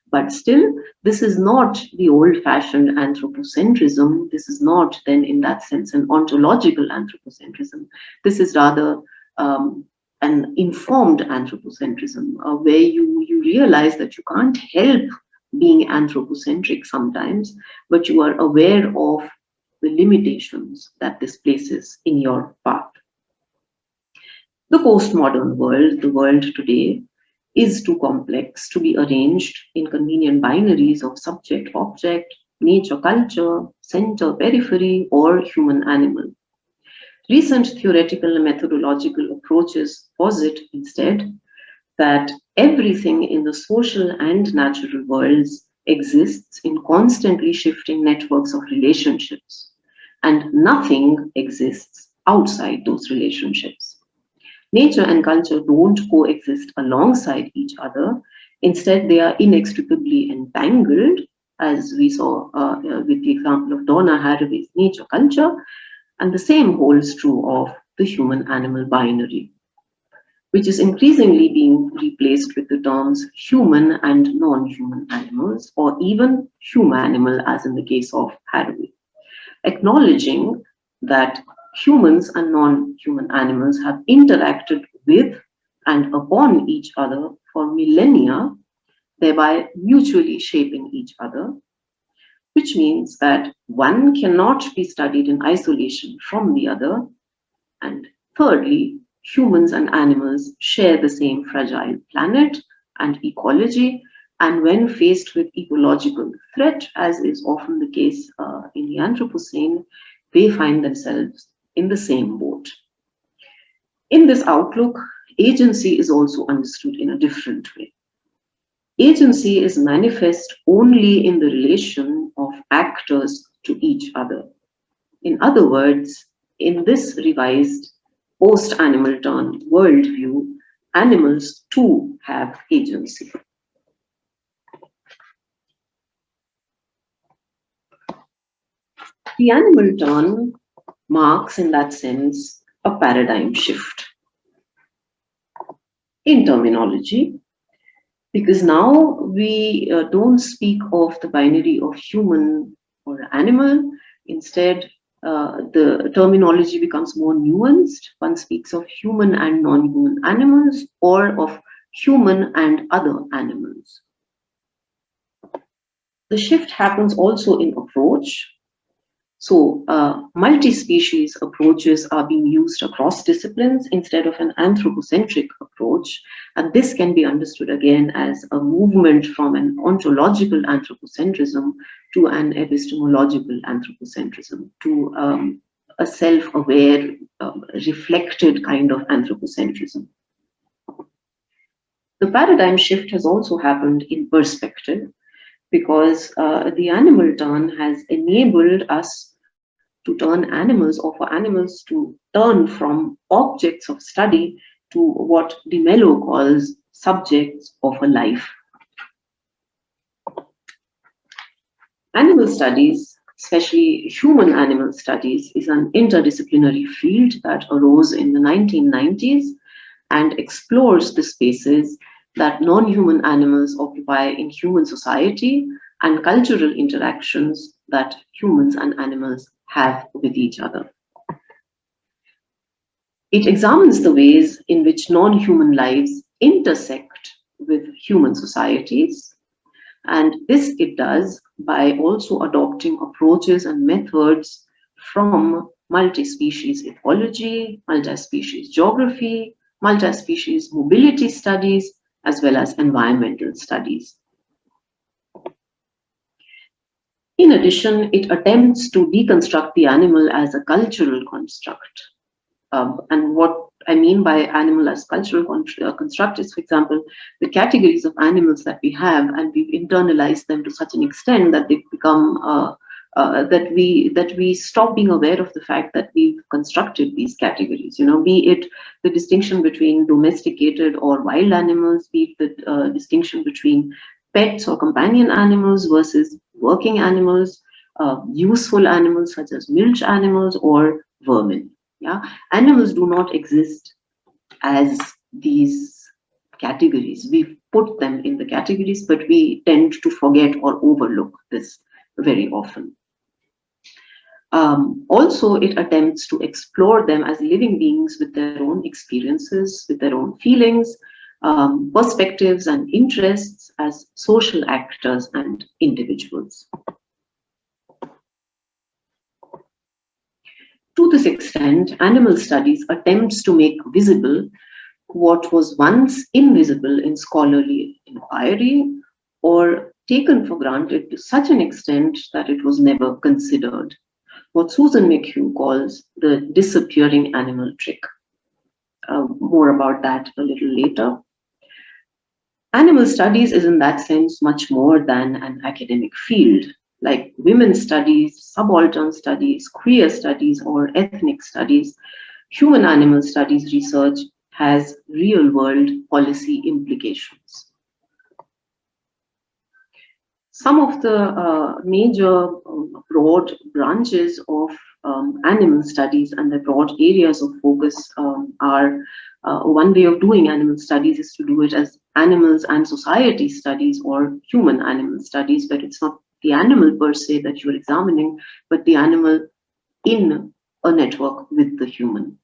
But still, this is not the old-fashioned anthropocentrism. This is not then, in that sense, an ontological anthropocentrism. This is rather an informed anthropocentrism, where you realize that you can't help being anthropocentric sometimes, but you are aware of the limitations that this places in your path. The postmodern world, the world today, is too complex to be arranged in convenient binaries of subject, object, nature, culture, center, periphery, or human animal. Recent theoretical and methodological approaches posit instead that everything in the social and natural worlds exists in constantly shifting networks of relationships, and nothing exists outside those relationships. Nature and culture don't coexist alongside each other. Instead, they are inextricably entangled, as we saw with the example of Donna Haraway's nature culture, and the same holds true of the human-animal binary, which is increasingly being replaced with the terms human and non-human animals, or even humanimal, as in the case of Haraway, acknowledging that humans and non-human animals have interacted with and upon each other for millennia, thereby mutually shaping each other, which means that one cannot be studied in isolation from the other. And thirdly, humans and animals share the same fragile planet and ecology. And when faced with ecological threat, as is often the case in the Anthropocene, they find themselves in the same boat. In this outlook, agency is also understood in a different way. Agency is manifest only in the relation of actors to each other. In other words, in this revised post-animal turn worldview, animals too have agency. The animal turn marks, in that sense, a paradigm shift in terminology, because now we don't speak of the binary of human or animal. Instead, the terminology becomes more nuanced. One speaks of human and non-human animals, or of human and other animals. The shift happens also in approach. So, multi-species approaches are being used across disciplines instead of an anthropocentric approach. And this can be understood again as a movement from an ontological anthropocentrism to an epistemological anthropocentrism, to a self-aware, reflected kind of anthropocentrism. The paradigm shift has also happened in perspective, because the animal turn has enabled us to turn animals, or for animals to turn from objects of study to what De Mello calls subjects of a life. Animal studies, especially human animal studies, is an interdisciplinary field that arose in the 1990s and explores the spaces that non-human animals occupy in human society and cultural interactions that humans and animals have with each other. It examines the ways in which non-human lives intersect with human societies, and this it does by also adopting approaches and methods from multi-species ecology, multi-species geography, multi-species mobility studies, as well as environmental studies. In addition, it attempts to deconstruct the animal as a cultural construct. And what I mean by animal as cultural construct is, for example, the categories of animals that we have, and we've internalized them to such an extent that they've become that we stop being aware of the fact that we've constructed these categories. Be it the distinction between domesticated or wild animals, be it the distinction between pets or companion animals versus working animals, useful animals such as milch animals or vermin. Yeah, animals do not exist as these categories. We put them in the categories, but we tend to forget or overlook this very often. Also, it attempts to explore them as living beings with their own experiences, with their own feelings, perspectives and interests, as social actors and individuals. To this extent, animal studies attempts to make visible what was once invisible in scholarly inquiry, or taken for granted to such an extent that it was never considered. What Susan McHugh calls the disappearing animal trick. More about that a little later. Animal studies is in that sense much more than an academic field. Like women's studies, subaltern studies, queer studies, or ethnic studies, human animal studies research has real-world policy implications. Some of the major broad branches of animal studies and the broad areas of focus are one way of doing animal studies is to do it as animals and society studies or human animal studies, but it's not the animal per se that you're examining, but the animal in a network with the human.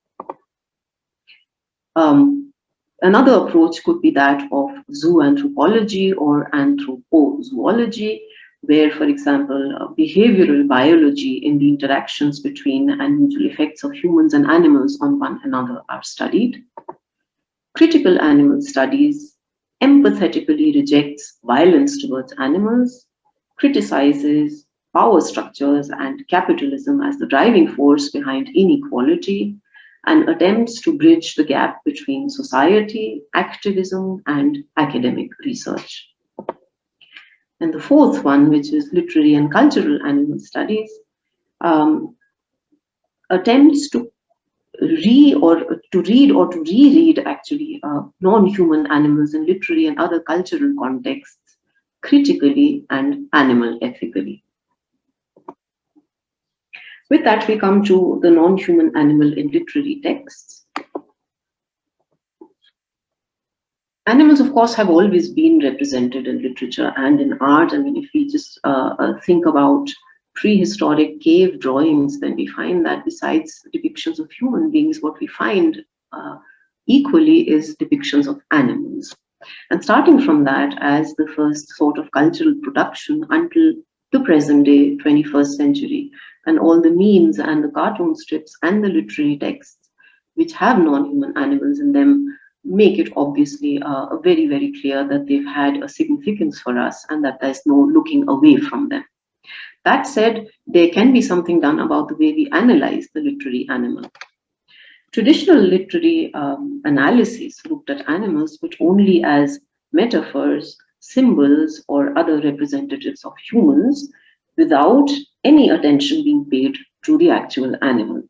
Another approach could be that of zooanthropology or anthropozoology, where, for example, behavioral biology in the interactions between and mutual effects of humans and animals on one another are studied. Critical animal studies empathetically rejects violence towards animals, criticizes power structures and capitalism as the driving force behind inequality, and attempts to bridge the gap between society, activism, and academic research. And the fourth one, which is literary and cultural animal studies, attempts to read or to reread actually non-human animals in literary and other cultural contexts critically and animal ethically. With that, we come to the non-human animal in literary texts. Animals, of course, have always been represented in literature and in art. I mean, if we just think about prehistoric cave drawings, then we find that besides depictions of human beings, what we find equally is depictions of animals. And starting from that as the first sort of cultural production until the present day, 21st century, and all the memes and the cartoon strips and the literary texts which have non-human animals in them make it obviously very, very clear that they've had a significance for us and that there's no looking away from them. That said, there can be something done about the way we analyze the literary animal. Traditional literary analysis looked at animals but only as metaphors, symbols, or other representatives of humans without any attention being paid to the actual animal.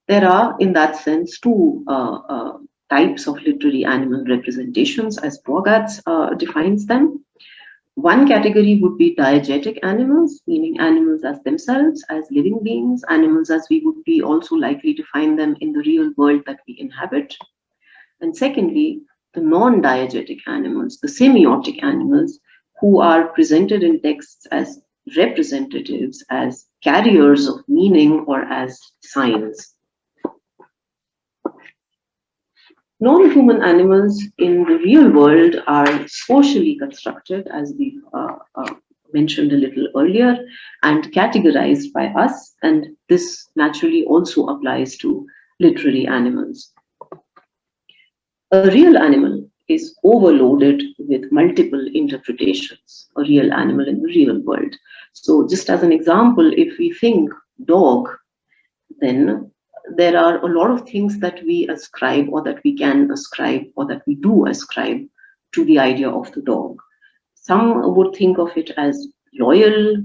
There are, in that sense, two types of literary animal representations as Bogarts defines them. One category would be diegetic animals, meaning animals as themselves, as living beings, animals as we would be also likely to find them in the real world that we inhabit. And secondly, the non-diegetic animals, the semiotic animals, who are presented in texts as representatives, as carriers of meaning, or as signs. Non-human animals in the real world are socially constructed, as we mentioned a little earlier, and categorized by us, and this naturally also applies to literary animals. A real animal is overloaded with multiple interpretations, a real animal in the real world. So just as an example, if we think dog, then there are a lot of things that we ascribe or that we can ascribe or that we do ascribe to the idea of the dog. Some would think of it as loyal,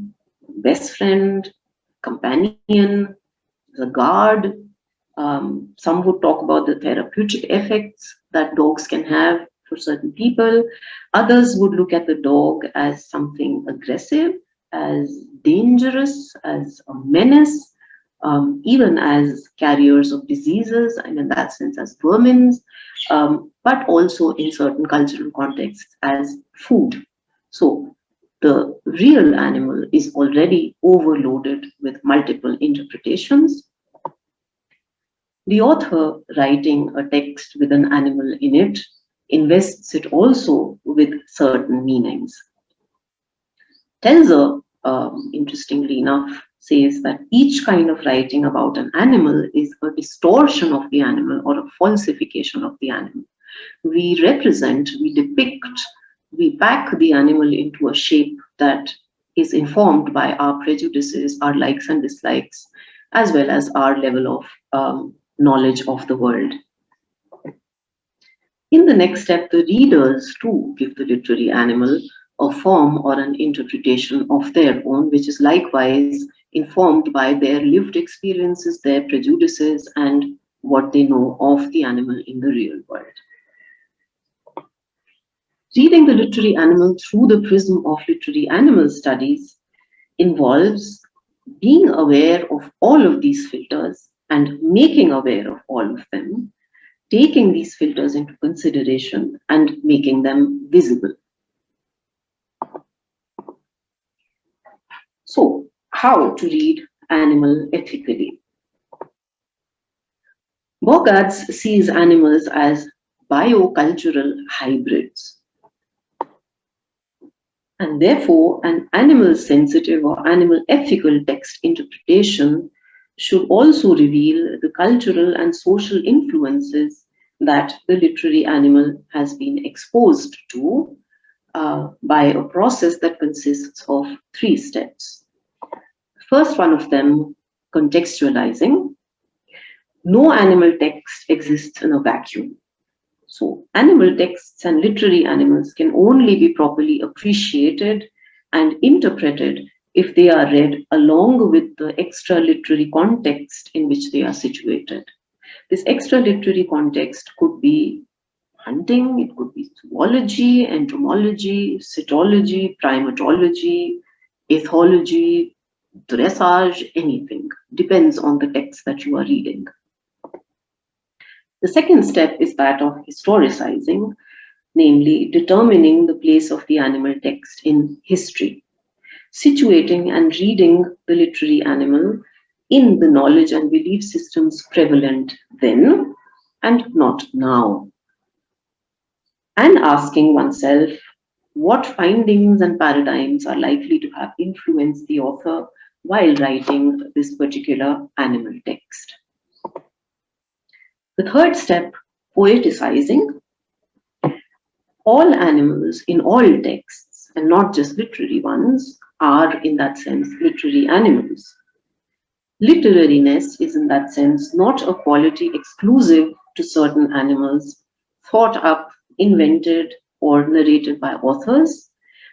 best friend, companion, the guard. Some would talk about the therapeutic effects that dogs can have for certain people. Others would look at the dog as something aggressive, as dangerous, as a menace, even as carriers of diseases, and in that sense as vermin, but also in certain cultural contexts as food. So the real animal is already overloaded with multiple interpretations. The author writing a text with an animal in it invests it also with certain meanings. Tenzer, interestingly enough, says that each kind of writing about an animal is a distortion of the animal or a falsification of the animal. We represent, we depict, we pack the animal into a shape that is informed by our prejudices, our likes and dislikes, as well as our level of knowledge of the world. In the next step, the readers too give the literary animal a form or an interpretation of their own, which is likewise informed by their lived experiences, their prejudices, and what they know of the animal in the real world. Reading the literary animal through the prism of literary animal studies involves being aware of all of these filters and making aware of all of them, taking these filters into consideration and making them visible. So, how to read animal ethically? Bogarts sees animals as biocultural hybrids. And therefore, an animal sensitive or animal ethical text interpretation should also reveal the cultural and social influences that the literary animal has been exposed to by a process that consists of 3 steps. First one of them, contextualizing. No animal text exists in a vacuum. So animal texts and literary animals can only be properly appreciated and interpreted if they are read along with the extra literary context in which they are situated. This extra literary context could be hunting, it could be zoology, entomology, cytology, primatology, ethology, dressage, anything. Depends on the text that you are reading. The second step is that of historicizing, namely determining the place of the animal text in history, situating and reading the literary animal in the knowledge and belief systems prevalent then and not now, and asking oneself what findings and paradigms are likely to have influenced the author while writing this particular animal text. The third step, poeticizing. All animals in all texts, and not just literary ones, are in that sense literary animals. Literariness is in that sense not a quality exclusive to certain animals, thought up, invented, or narrated by authors,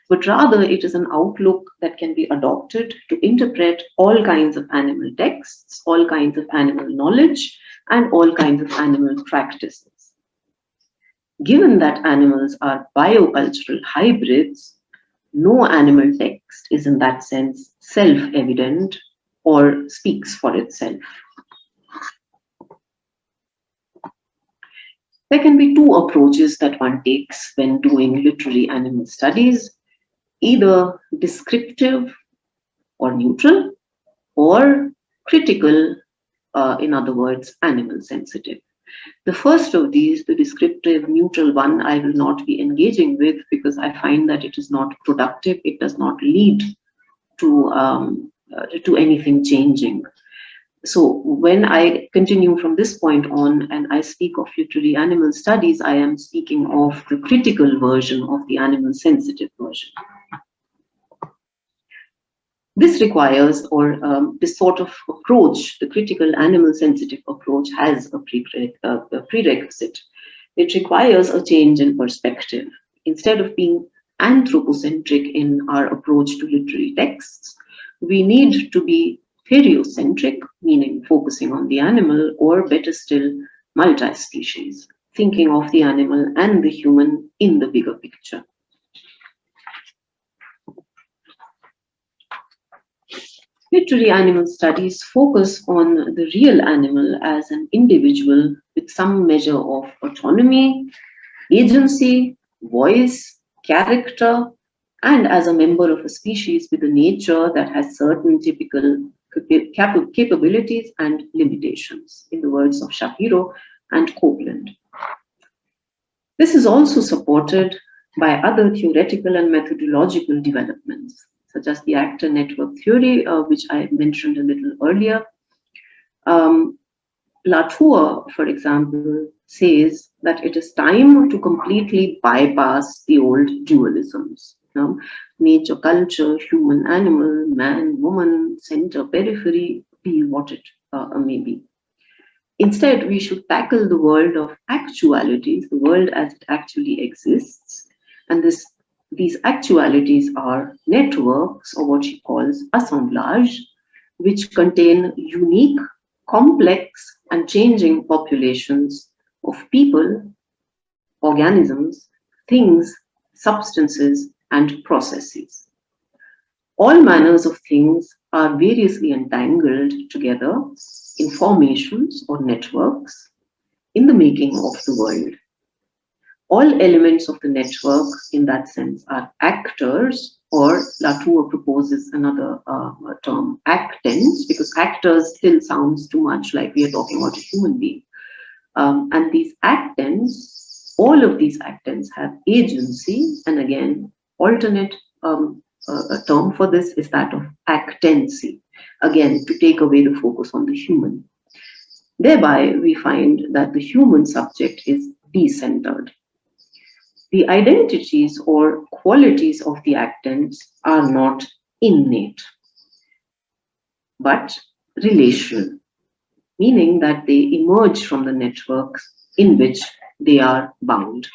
but rather it is an outlook that can be adopted to interpret all kinds of animal texts, all kinds of animal knowledge, and all kinds of animal practices. Given that animals are biocultural hybrids, no animal text is in that sense self-evident or speaks for itself. There can be 2 approaches that one takes when doing literary animal studies, either descriptive or neutral, or critical, in other words, animal sensitive. The first of these, the descriptive neutral one, I will not be engaging with because I find that it is not productive. It does not lead to anything changing. So when I continue from this point on and I speak of literary animal studies, I am speaking of the critical version of the animal sensitive version. This requires, or this sort of approach, the critical animal sensitive approach has a prerequisite. It requires a change in perspective. Instead of being anthropocentric in our approach to literary texts, we need to be theriocentric, meaning focusing on the animal, or better still, multi-species, thinking of the animal and the human in the bigger picture. Literary animal studies focus on the real animal as an individual with some measure of autonomy, agency, voice, character, and as a member of a species with a nature that has certain typical capabilities and limitations, in the words of Shapiro and Copeland. This is also supported by other theoretical and methodological developments, such as the actor network theory, which I mentioned a little earlier. Latour, for example, says that it is time to completely bypass the old dualisms. Nature, culture, human, animal, man, woman, center, periphery, be what it may be. Instead, we should tackle the world of actualities, the world as it actually exists. And these actualities are networks, or what she calls assemblage, which contain unique complex and changing populations of people, organisms, things, substances, and processes. All manners of things are variously entangled together in formations or networks in the making of the world. All elements of the network, in that sense, are actors, or Latour proposes another term, actants, because actors still sounds too much like we are talking about a human being. And these actants, all of these actants have agency, and again, alternate a term for this is that of actancy, again, to take away the focus on the human. Thereby, we find that the human subject is decentered. The identities or qualities of the actants are not innate, but relational, meaning that they emerge from the networks in which they are bound.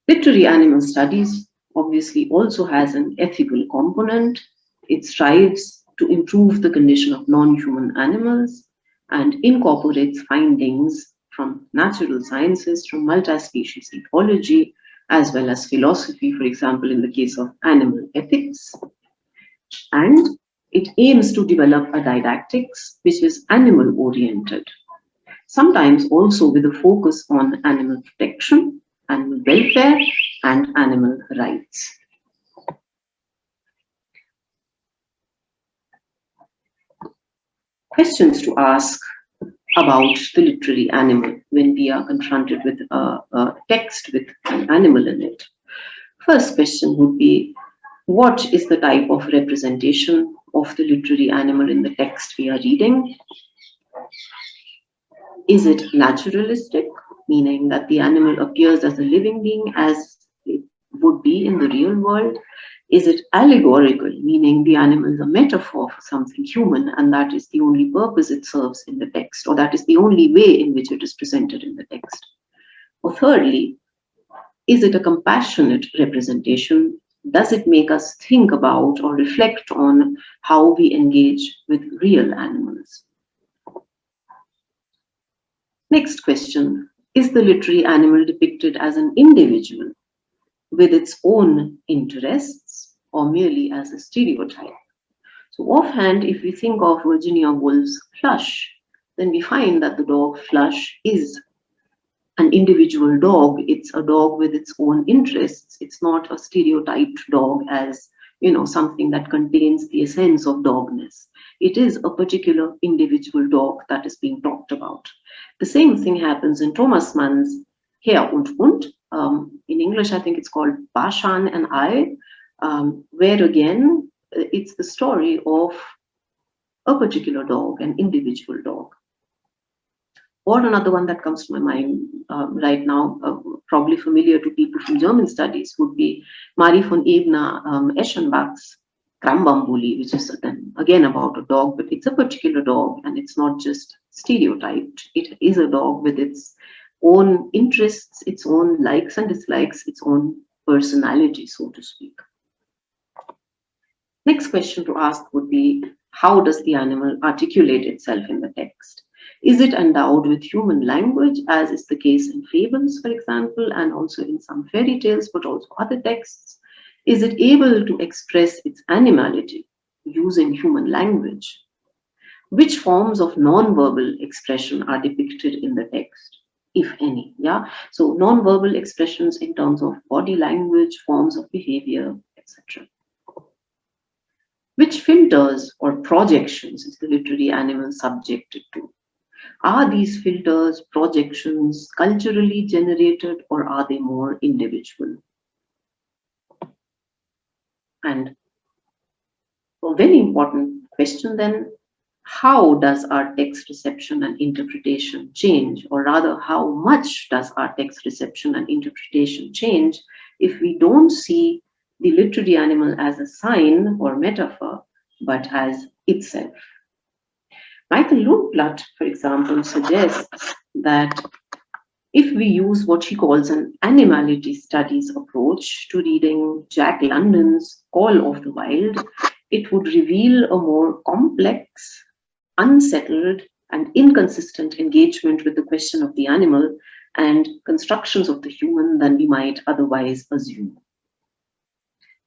Literary animal studies obviously also has an ethical component. It strives to improve the condition of non-human animals and incorporates findings from natural sciences, from multi-species ecology, as well as philosophy, for example, in the case of animal ethics. And it aims to develop a didactics which is animal-oriented, sometimes also with a focus on animal protection, animal welfare, and animal rights. Questions to ask about the literary animal when we are confronted with a text with an animal in it. First question would be, what is the type of representation of the literary animal in the text we are reading? Is it naturalistic, meaning that the animal appears as a living being as it would be in the real world? Is it allegorical, meaning the animal is a metaphor for something human and that is the only purpose it serves in the text, or that is the only way in which it is presented in the text? Or thirdly, is it a compassionate representation? Does it make us think about or reflect on how we engage with real animals? Next question, is the literary animal depicted as an individual with its own interests or merely as a stereotype? So offhand, if we think of Virginia Woolf's Flush, then we find that the dog Flush is an individual dog. It's a dog with its own interests. It's not a stereotyped dog as, something that contains the essence of dogness. It is a particular individual dog that is being talked about. The same thing happens in Thomas Mann's Herr und Hund. In English, I think it's called Bashan and I, where again, it's the story of a particular dog, an individual dog. Or another one that comes to my mind right now, probably familiar to people from German studies, would be Marie von Ebner-Eschenbach's Krambambuli, which is again about a dog, but it's a particular dog and it's not just stereotyped. It is a dog with its own interests, its own likes and dislikes, its own personality, so to speak. Next question to ask would be, how does the animal articulate itself in the text? Is it endowed with human language, as is the case in fables, for example, and also in some fairy tales, but also other texts? Is it able to express its animality using human language? Which forms of non-verbal expression are depicted in the text, if any? Yeah, so non-verbal expressions in terms of body language, forms of behavior, etc. Which filters or projections is the literary animal subjected to? Are these filters, projections culturally generated, or are they more individual? And a very important question then, how does our text reception and interpretation change? Or rather, how much does our text reception and interpretation change if we don't see the literary animal as a sign or metaphor, but as itself? Michael Lundblatt, for example, suggests that if we use what he calls an animality studies approach to reading Jack London's Call of the Wild, it would reveal a more complex, unsettled, and inconsistent engagement with the question of the animal and constructions of the human than we might otherwise assume.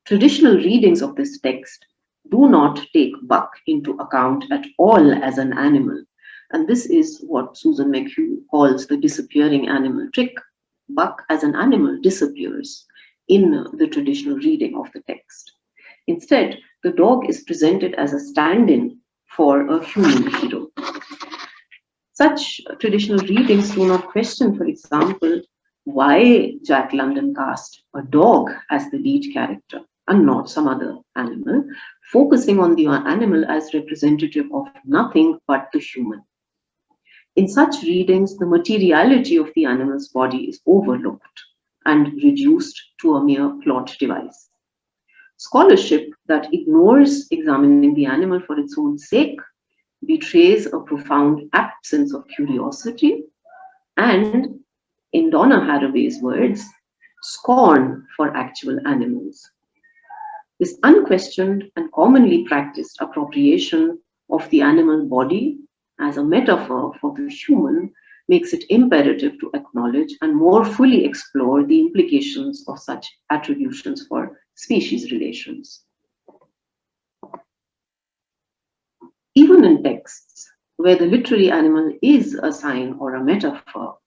Traditional readings of this text do not take buck into account at all as an animal, and this is what Susan McHugh calls the disappearing animal trick. Buck as an animal disappears in the traditional reading of the text. Instead, the dog is presented as a stand-in for a human hero. Such traditional readings do not question, for example, why Jack London cast a dog as the lead character and not some other animal, focusing on the animal as representative of nothing but the human. In such readings, the materiality of the animal's body is overlooked and reduced to a mere plot device. Scholarship that ignores examining the animal for its own sake betrays a profound absence of curiosity and, in Donna Haraway's words, scorn for actual animals. This unquestioned and commonly practiced appropriation of the animal body as a metaphor for the human makes it imperative to acknowledge and more fully explore the implications of such attributions for species relations. Even in texts where the literary animal is a sign or a metaphor,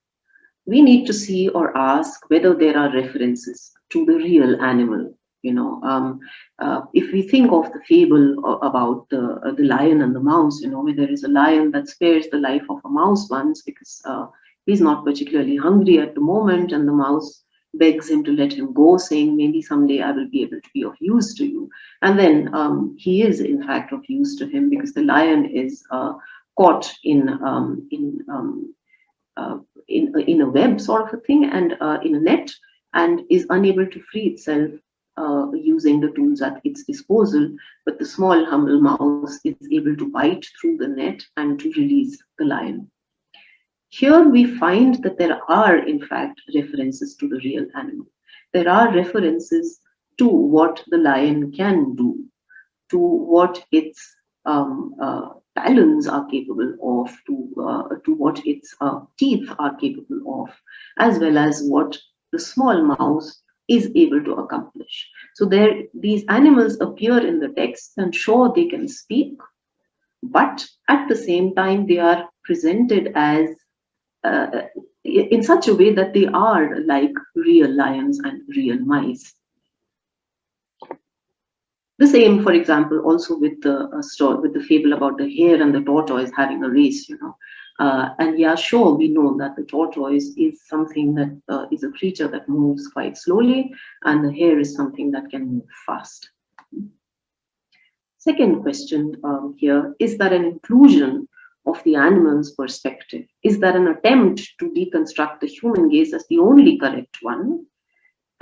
we need to see or ask whether there are references to the real animal. If we think of the fable about the lion and the mouse, where there is a lion that spares the life of a mouse once because he's not particularly hungry at the moment, and the mouse begs him to let him go, saying, maybe someday I will be able to be of use to you. And then he is in fact of use to him because the lion is caught in a web sort of a thing, and in a net, and is unable to free itself using the tools at its disposal. But the small humble mouse is able to bite through the net and to release the lion. Here we find that there are in fact references to the real animal. There are references to what the lion can do, to what its talons are capable of, to what its teeth are capable of, as well as what the small mouse is able to accomplish. So these animals appear in the text, and sure, they can speak, but at the same time they are presented as in such a way that they are like real lions and real mice. The same, for example, also with the fable about the hare and the tortoise having a race, and yeah, sure, we know that the tortoise is something that is a creature that moves quite slowly, and the hare is something that can move fast. Second question here, is that an inclusion of the animal's perspective? Is that an attempt to deconstruct the human gaze as the only correct one,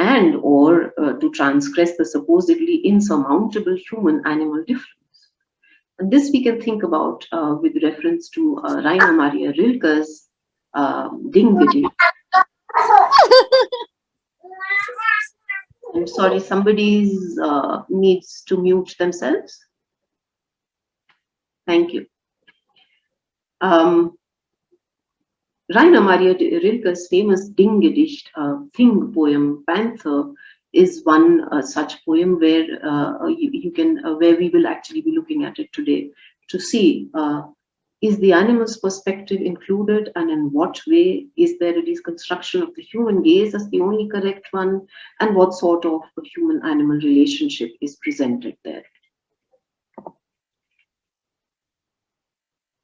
and or to transgress the supposedly insurmountable human-animal difference? And this we can think about with reference to Rainer Maria Rilke's Dinggedi. I'm sorry, somebody needs to mute themselves. Thank you. Rainer Maria Rilke's famous Dinggedicht, Thing poem, Panther, is one such poem where where we will actually be looking at it today to see is the animal's perspective included, and in what way is there a deconstruction of the human gaze as the only correct one, and what sort of a human-animal relationship is presented there.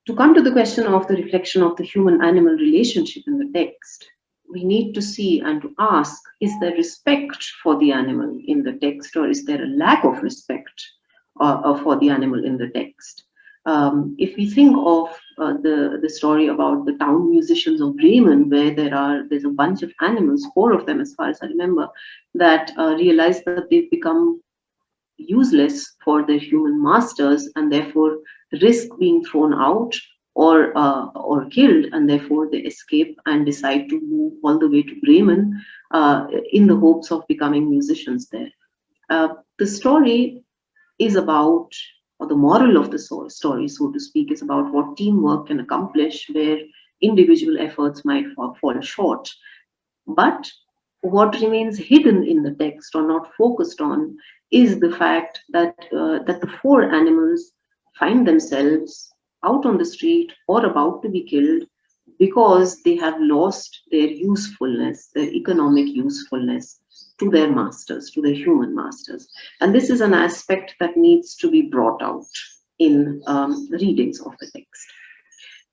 To come to the question of the reflection of the human-animal relationship in the text, we need to see and to ask, is there respect for the animal in the text, or is there a lack of respect for the animal in the text? If we think of the story about the town musicians of Bremen, where there's a bunch of animals, 4 of them as far as I remember, that realize that they've become useless for their human masters and therefore risk being thrown out or killed, and therefore they escape and decide to move all the way to Bremen in the hopes of becoming musicians there. The story is about, or the moral of the story, so to speak, is about what teamwork can accomplish where individual efforts might fall short. But what remains hidden in the text or not focused on is the fact that the four animals find themselves out on the street or about to be killed because they have lost their usefulness, their economic usefulness to their masters, to their human masters. And this is an aspect that needs to be brought out in readings of the text.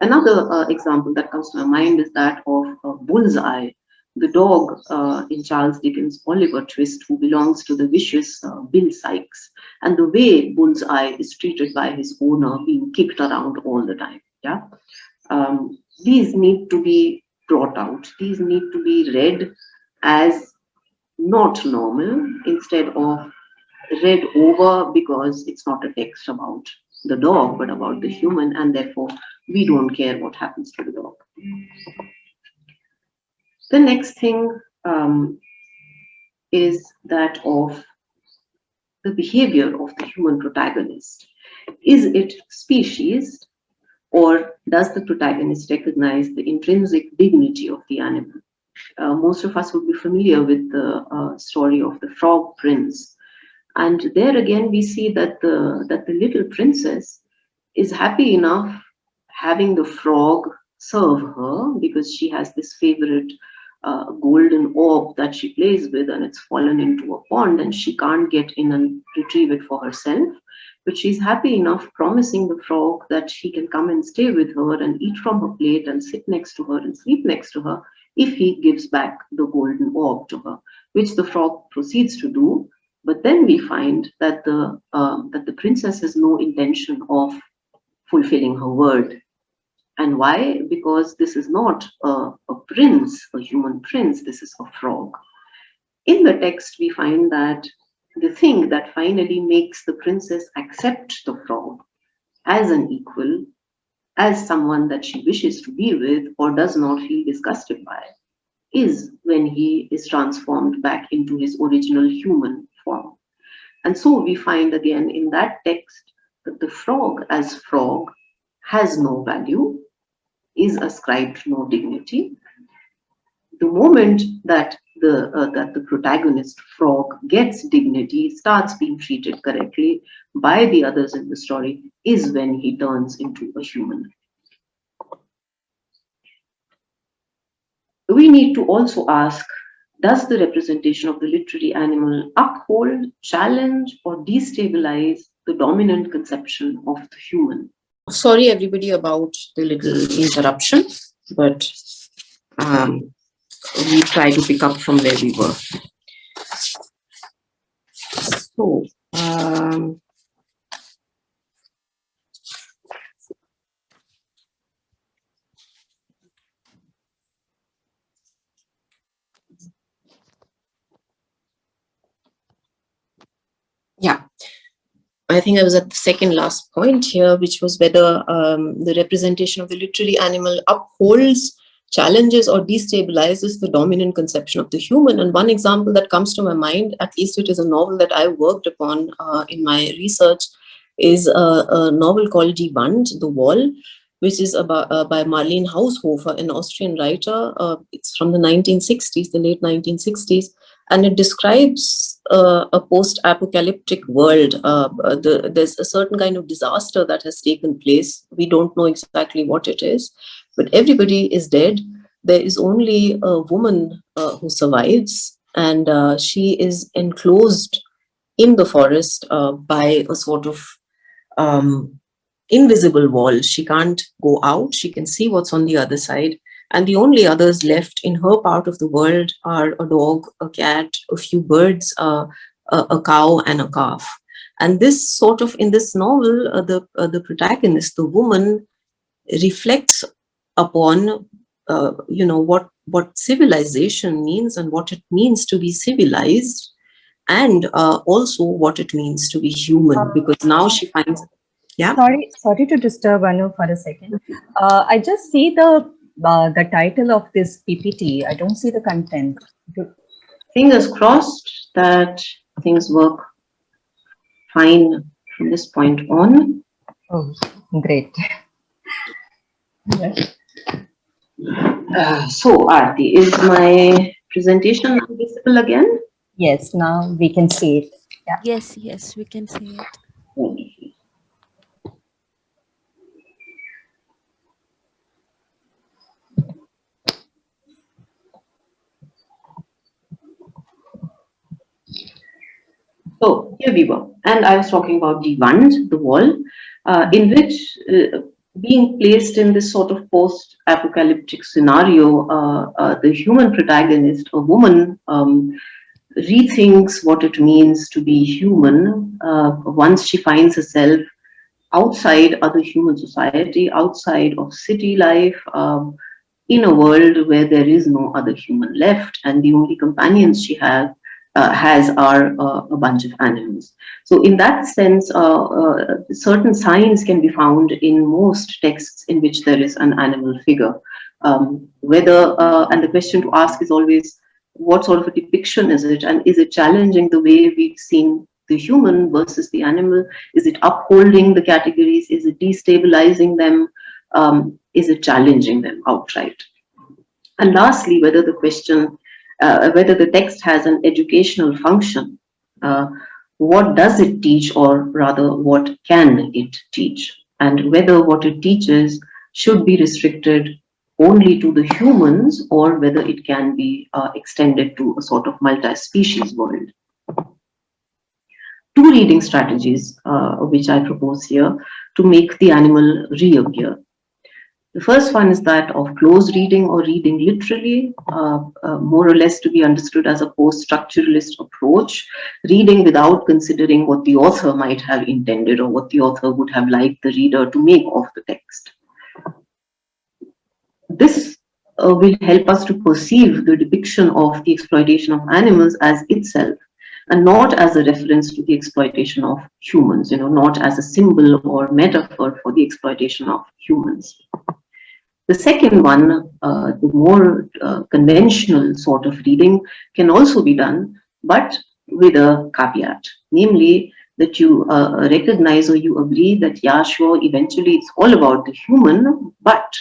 Another example that comes to my mind is that of Bullseye, the dog in Charles Dickens' Oliver Twist, who belongs to the vicious Bill Sikes, and the way Bullseye is treated by his owner, being kicked around all the time. Yeah, these need to be brought out. These need to be read as not normal instead of read over because it's not a text about the dog but about the human, and therefore we don't care what happens to the dog. The next thing is that of the behavior of the human protagonist. Is it species, or does the protagonist recognize the intrinsic dignity of the animal? Most of us would be familiar with the story of the Frog Prince. And there again, we see that the little princess is happy enough having the frog serve her because she has this favorite golden orb that she plays with, and it's fallen into a pond and she can't get in and retrieve it for herself. But she's happy enough promising the frog that she can come and stay with her and eat from her plate and sit next to her and sleep next to her if he gives back the golden orb to her, which the frog proceeds to do. But then we find that the princess has no intention of fulfilling her word. And why? Because this is not a prince, a human prince, this is a frog. In the text, we find that the thing that finally makes the princess accept the frog as an equal, as someone that she wishes to be with or does not feel disgusted by, is when he is transformed back into his original human form. And so we find again in that text that the frog as frog has no value, is ascribed no dignity. The moment that the protagonist frog gets dignity, starts being treated correctly by the others in the story, is when he turns into a human. We need to also ask, does the representation of the literary animal uphold, challenge, or destabilize the dominant conception of the human? Sorry, everybody, about the little interruption, but we try to pick up from where we were. So, yeah, I think I was at the second last point here, which was whether the representation of the literary animal upholds, challenges, or destabilizes the dominant conception of the human. And one example that comes to my mind, at least it is a novel that I worked upon in my research, is a novel called Die Wand, The Wall, which is about, by Marlene Haushofer, an Austrian writer. It's from the 1960s, the late 1960s. And it describes a post-apocalyptic world. There's a certain kind of disaster that has taken place. We don't know exactly what it is, but everybody is dead. There is only a woman who survives, and she is enclosed in the forest by a sort of invisible wall. She can't go out. She can see what's on the other side. And the only others left in her part of the world are a dog, a cat, a few birds, a cow, and a calf. And this sort of, in this novel, the protagonist, the woman, reflects upon, what civilization means and what it means to be civilized, and also what it means to be human. Because now she finds, yeah. Sorry to disturb Anu for a second. I just see the title of this PPT. I don't see the content. Fingers crossed that things work fine from this point on. Oh, great. Yes. So, Aarti, is my presentation visible again? Yes, now we can see it. Yeah. Yes, yes, we can see it. Wonderful. So here we were, and I was talking about the Wand, the wall, in which being placed in this sort of post-apocalyptic scenario, the human protagonist, a woman, rethinks what it means to be human once she finds herself outside other human society, outside of city life, in a world where there is no other human left, and the only companions she has are a bunch of animals. So, in that sense, certain signs can be found in most texts in which there is an animal figure. And the question to ask is always, what sort of a depiction is it, and is it challenging the way we've seen the human versus the animal? Is it upholding the categories? Is it destabilizing them? Is it challenging them outright? And lastly, whether the text has an educational function. What does it teach, or rather, what can it teach? And whether what it teaches should be restricted only to the humans, or whether it can be extended to a sort of multi-species world. Two reading strategies which I propose here to make the animal reappear. The first one is that of close reading or reading literally, more or less to be understood as a post-structuralist approach, reading without considering what the author might have intended or what the author would have liked the reader to make of the text. This will help us to perceive the depiction of the exploitation of animals as itself, and not as a reference to the exploitation of humans, not as a symbol or metaphor for the exploitation of humans. The second one, the more conventional sort of reading, can also be done, but with a caveat, namely that you recognize or you agree that, yeah, sure, eventually it's all about the human, but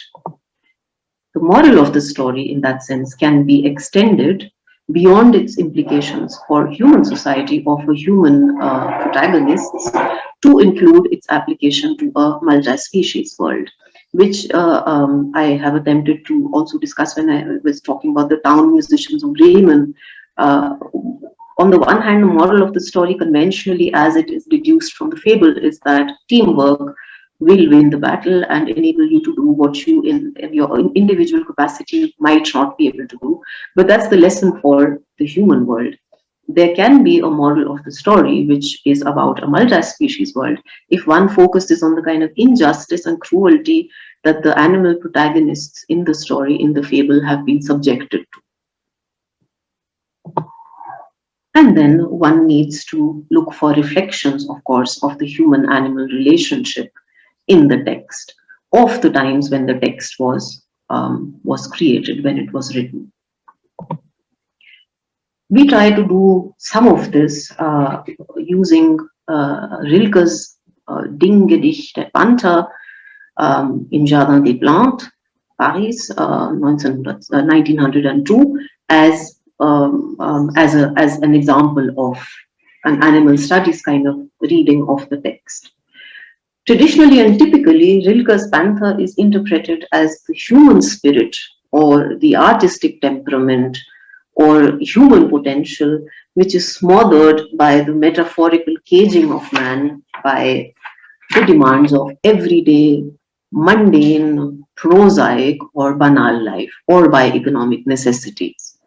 the moral of the story, in that sense, can be extended beyond its implications for human society or for human protagonists to include its application to a multi-species world, which I have attempted to also discuss when I was talking about the town musicians of Bremen. On the one hand, the moral of the story, conventionally as it is deduced from the fable, is that teamwork will win the battle and enable you to do what you in your individual capacity might not be able to do. But that's the lesson for the human world. There can be a moral of the story which is about a multi-species world if one focuses on the kind of injustice and cruelty that the animal protagonists in the story, in the fable, have been subjected to. And then one needs to look for reflections, of course, of the human-animal relationship in the text, of the times when the text was created, when it was written. We try to do some of this using Rilke's Dinggedicht der Panther im Jardin des Plantes, Paris, 1902, as an example of an animal studies kind of reading of the text. Traditionally and typically, Rilke's panther is interpreted as the human spirit or the artistic temperament or human potential, which is smothered by the metaphorical caging of man, by the demands of everyday, mundane, prosaic, or banal life, or by economic necessities.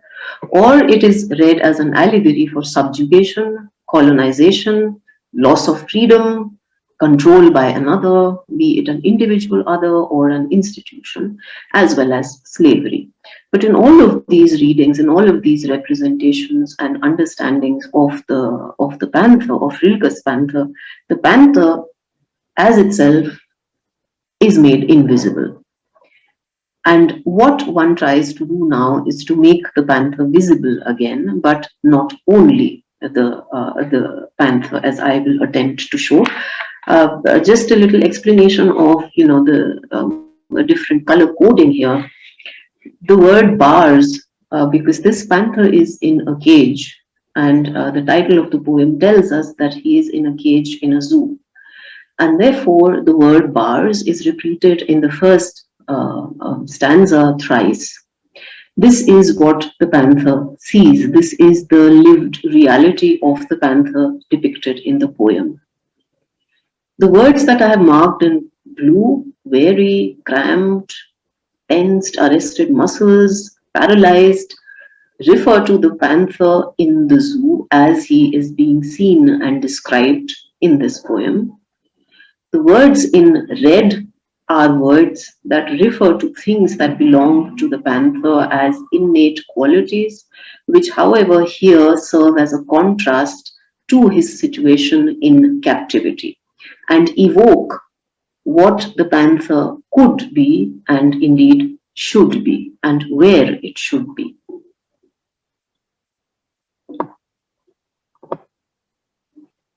Or it is read as an allegory for subjugation, colonization, loss of freedom, control by another, be it an individual other or an institution, as well as slavery. But in all of these readings, in all of these representations and understandings of the panther, of Rilke's panther, the panther as itself is made invisible. And what one tries to do now is to make the panther visible again, but not only the panther, as I will attempt to show. Just a little explanation of the different color coding here. The word bars, because this panther is in a cage, and the title of the poem tells us that he is in a cage in a zoo, and therefore the word bars is repeated in the first stanza thrice. This is what the panther sees. This is the lived reality of the panther depicted in the poem. The words that I have marked in blue, weary, cramped, tensed, arrested muscles, paralyzed, refer to the panther in the zoo as he is being seen and described in this poem. The words in red are words that refer to things that belong to the panther as innate qualities, which, however, here serve as a contrast to his situation in captivity and evoke what the panther could be and indeed should be and where it should be.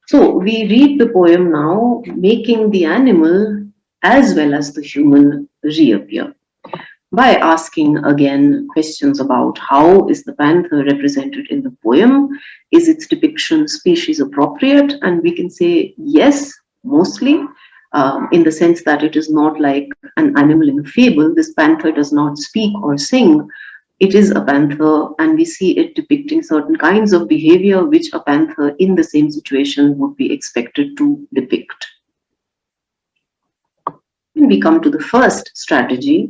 So we read the poem now, making the animal as well as the human reappear by asking again questions about how is the panther represented in the poem? Is its depiction species appropriate? And we can say yes, mostly, in the sense that it is not like an animal in a fable. This panther does not speak or sing. It is a panther, and we see it depicting certain kinds of behavior which a panther in the same situation would be expected to depict. When we come to the first strategy,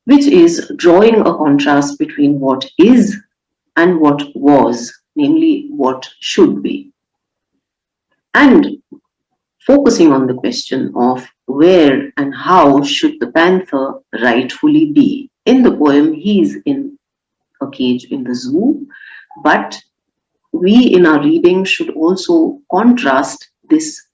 which is drawing a contrast between what is and what was, namely what should be, and focusing on the question of where and how should the panther rightfully be. In the poem, he is in a cage in the zoo, but we in our reading should also contrast this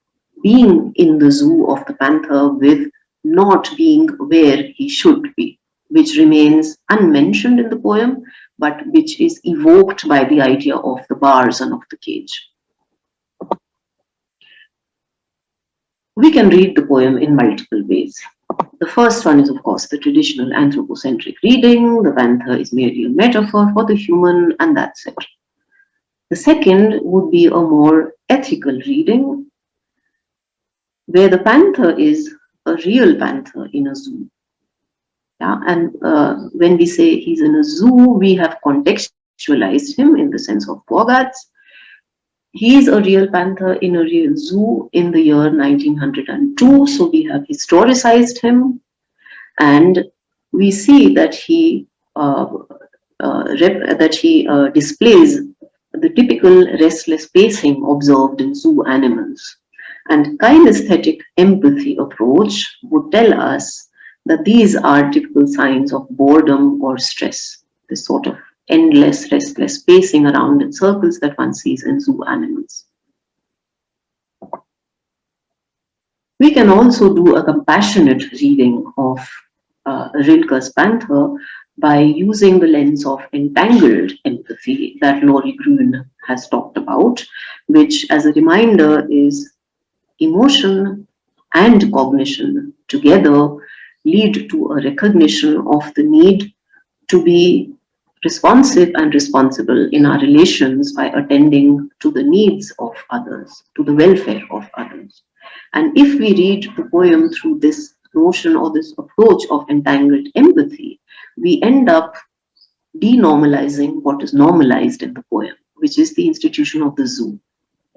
being in the zoo of the panther with not being where he should be, which remains unmentioned in the poem, but which is evoked by the idea of the bars and of the cage. We can read the poem in multiple ways. The first one is, of course, the traditional anthropocentric reading. The panther is merely a metaphor for the human, and that's it. The second would be a more ethical reading, where the panther is a real panther in a zoo. Yeah? And when we say he's in a zoo, we have contextualized him in the sense of Bogarts. He is a real panther in a real zoo in the year 1902, so we have historicized him, and we see that he displays the typical restless pacing observed in zoo animals. And kinesthetic empathy approach would tell us that these are typical signs of boredom or stress, this sort of endless, restless pacing around in circles that one sees in zoo animals. We can also do a compassionate reading of Rilke's panther by using the lens of entangled empathy that Laurie Gruen has talked about, which, as a reminder, is emotion and cognition together lead to a recognition of the need to be responsive and responsible in our relations by attending to the needs of others, to the welfare of others. And if we read the poem through this notion or this approach of entangled empathy, we end up denormalizing what is normalized in the poem, which is the institution of the zoo.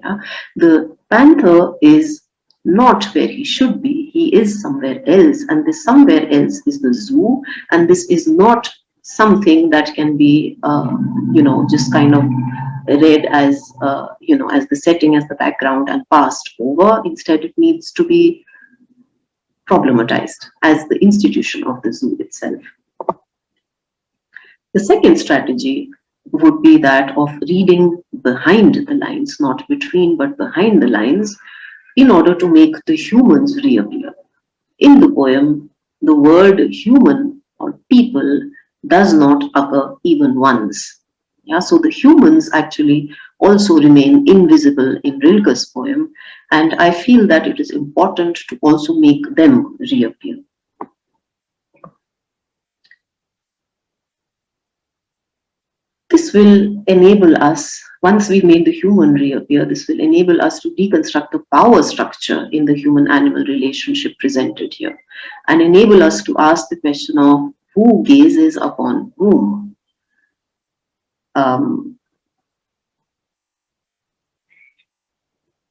Yeah? The panther is not where he should be, he is somewhere else, and this somewhere else is the zoo, and this is not something that can be just kind of read as as the setting, as the background, and passed over. Instead, it needs to be problematized as the institution of the zoo itself. The second strategy would be that of reading behind the lines, not between but behind the lines, in order to make the humans reappear. In the poem, the word human or people does not occur even once. Yeah, so the humans actually also remain invisible in Rilke's poem, and I feel that it is important to also make them reappear. This will enable us, once we've made the human reappear, this will enable us to deconstruct the power structure in the human-animal relationship presented here, and enable us to ask the question of who gazes upon whom.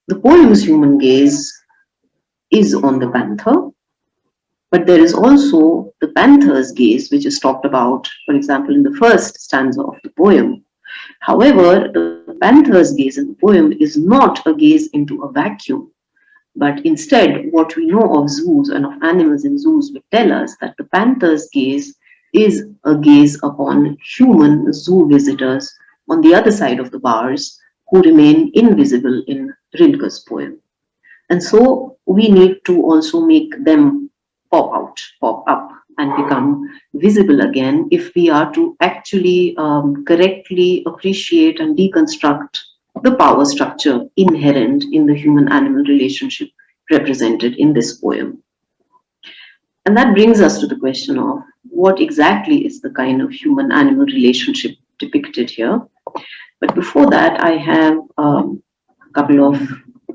The poem's human gaze is on the panther, but there is also the panther's gaze, which is talked about, for example, in the first stanza of the poem. However, the panther's gaze in the poem is not a gaze into a vacuum, but instead, what we know of zoos and of animals in zoos would tell us that the panther's gaze is a gaze upon human zoo visitors on the other side of the bars who remain invisible in Rilke's poem. And so we need to also make them pop out, pop up, and become visible again if we are to actually correctly appreciate and deconstruct the power structure inherent in the human-animal relationship represented in this poem. And that brings us to the question of what exactly is the kind of human-animal relationship depicted here. But before that, I have a couple of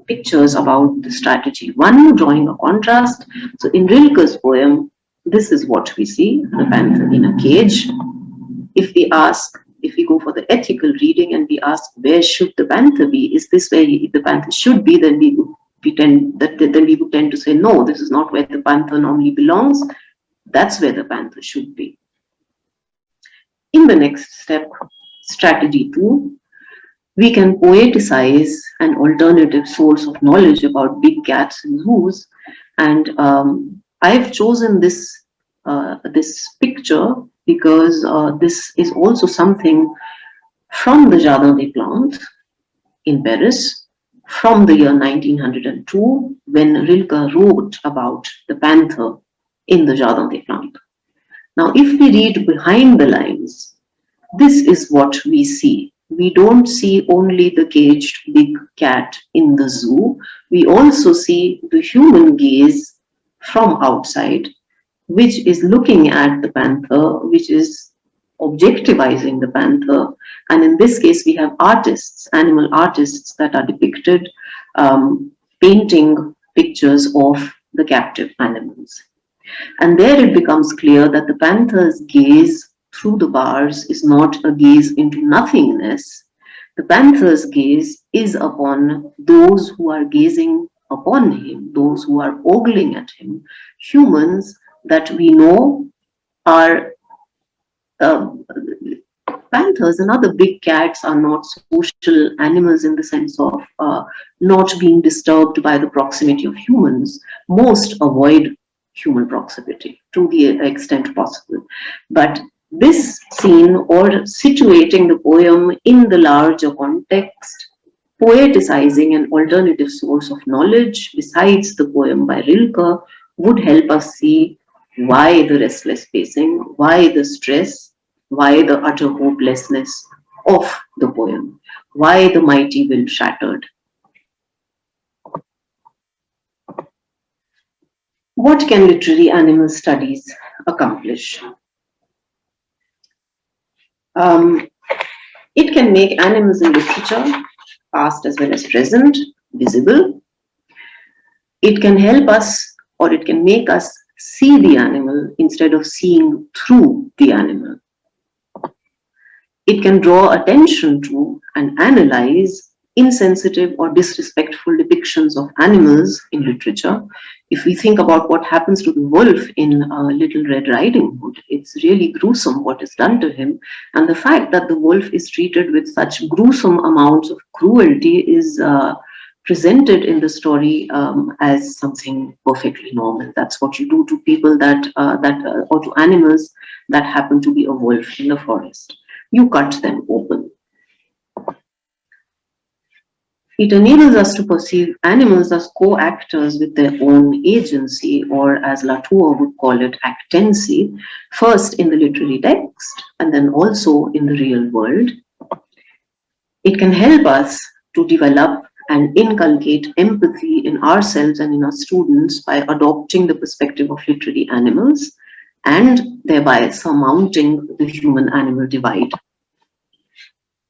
pictures about the strategy. One, drawing a contrast. So in Rilke's poem, this is what we see, the panther in a cage. If we go for the ethical reading and we ask where should the panther be, is this where the panther should be, then we would tend to say, no, this is not where the panther normally belongs. That's where the panther should be. In the next step, strategy 2, we can poeticize an alternative source of knowledge about big cats in zoos. And I've chosen this picture because this is also something from the Jardin des Plantes in Paris from the year 1902, when Rilke wrote about the panther in the Jardin des Plantes. Now, if we read behind the lines, this is what we see. We don't see only the caged big cat in the zoo. We also see the human gaze from outside, which is looking at the panther, which is objectivizing the panther. And in this case, we have artists, animal artists that are depicted painting pictures of the captive animals. And there it becomes clear that the panther's gaze through the bars is not a gaze into nothingness. The panther's gaze is upon those who are gazing upon him, those who are ogling at him, humans that we know are panthers and other big cats are not social animals in the sense of not being disturbed by the proximity of humans. Most avoid human proximity to the extent possible. But this scene, or situating the poem in the larger context, poeticizing an alternative source of knowledge besides the poem by Rilke, would help us see why the restless pacing, why the stress, why the utter hopelessness of the poem, why the mighty will shattered. What can literary animal studies accomplish? It can make animals in literature, past as well as present, visible. It can help us, or it can make us see the animal instead of seeing through the animal. It can draw attention to and analyze insensitive or disrespectful depictions of animals in literature. If we think about what happens to the wolf in Little Red Riding Hood, it's really gruesome what is done to him. And the fact that the wolf is treated with such gruesome amounts of cruelty is presented in the story as something perfectly normal. That's what you do to people or to animals that happen to be a wolf in the forest. You cut them open. It enables us to perceive animals as co-actors with their own agency, or as Latour would call it, actancy, first in the literary text and then also in the real world. It can help us to develop and inculcate empathy in ourselves and in our students by adopting the perspective of literary animals and thereby surmounting the human animal divide.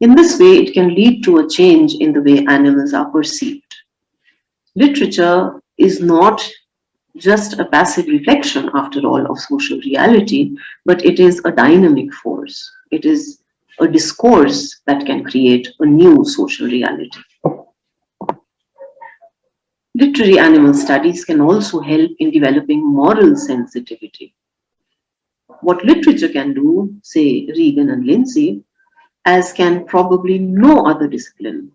In this way, it can lead to a change in the way animals are perceived. Literature is not just a passive reflection, after all, of social reality, but it is a dynamic force. It is a discourse that can create a new social reality. Literary animal studies can also help in developing moral sensitivity. What literature can do, say Regan and Lindsay, as can probably no other discipline,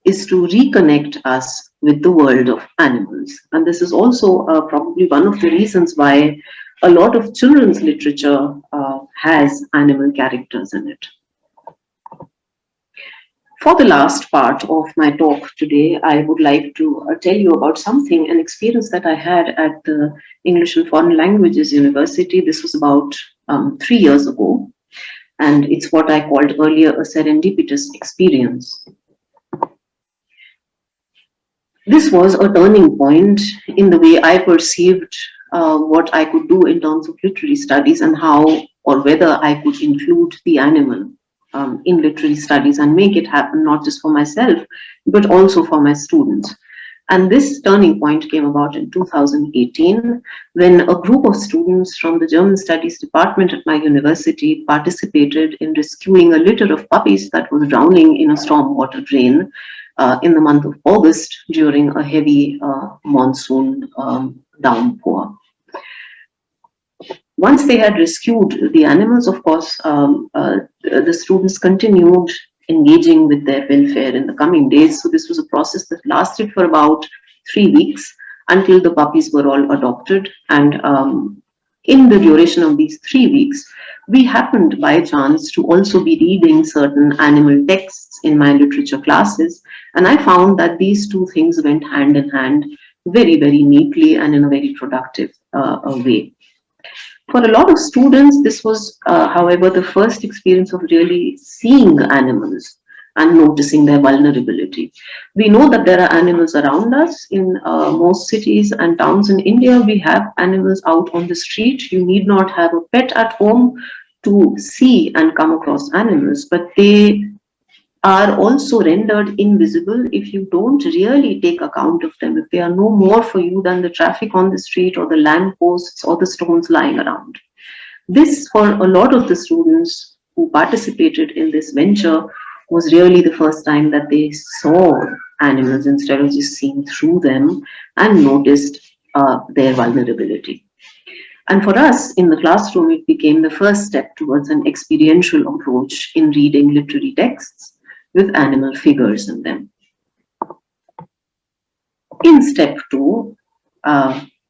is to reconnect us with the world of animals. And this is also probably one of the reasons why a lot of children's literature has animal characters in it. For the last part of my talk today, I would like to tell you about something, an experience that I had at the English and Foreign Languages University. This was about 3 years ago, and it's what I called earlier a serendipitous experience. This was a turning point in the way I perceived what I could do in terms of literary studies and how or whether I could include the animal in literary studies and make it happen not just for myself, but also for my students. And this turning point came about in 2018 when a group of students from the German Studies department at my university participated in rescuing a litter of puppies that was drowning in a stormwater drain in the month of August during a heavy monsoon downpour. Once they had rescued the animals, of course, the students continued engaging with their welfare in the coming days. So this was a process that lasted for about 3 weeks until the puppies were all adopted. And in the duration of these 3 weeks, we happened by chance to also be reading certain animal texts in my literature classes. And I found that these two things went hand in hand very, very neatly and in a very productive way. For a lot of students, this was, however, the first experience of really seeing animals and noticing their vulnerability. We know that there are animals around us in most cities and towns in India. We have animals out on the street. You need not have a pet at home to see and come across animals, but they are also rendered invisible if you don't really take account of them, if they are no more for you than the traffic on the street or the lampposts or the stones lying around. This, for a lot of the students who participated in this venture, was really the first time that they saw animals instead of just seeing through them and noticed their vulnerability. And for us in the classroom, it became the first step towards an experiential approach in reading literary texts with animal figures in them. In step 2,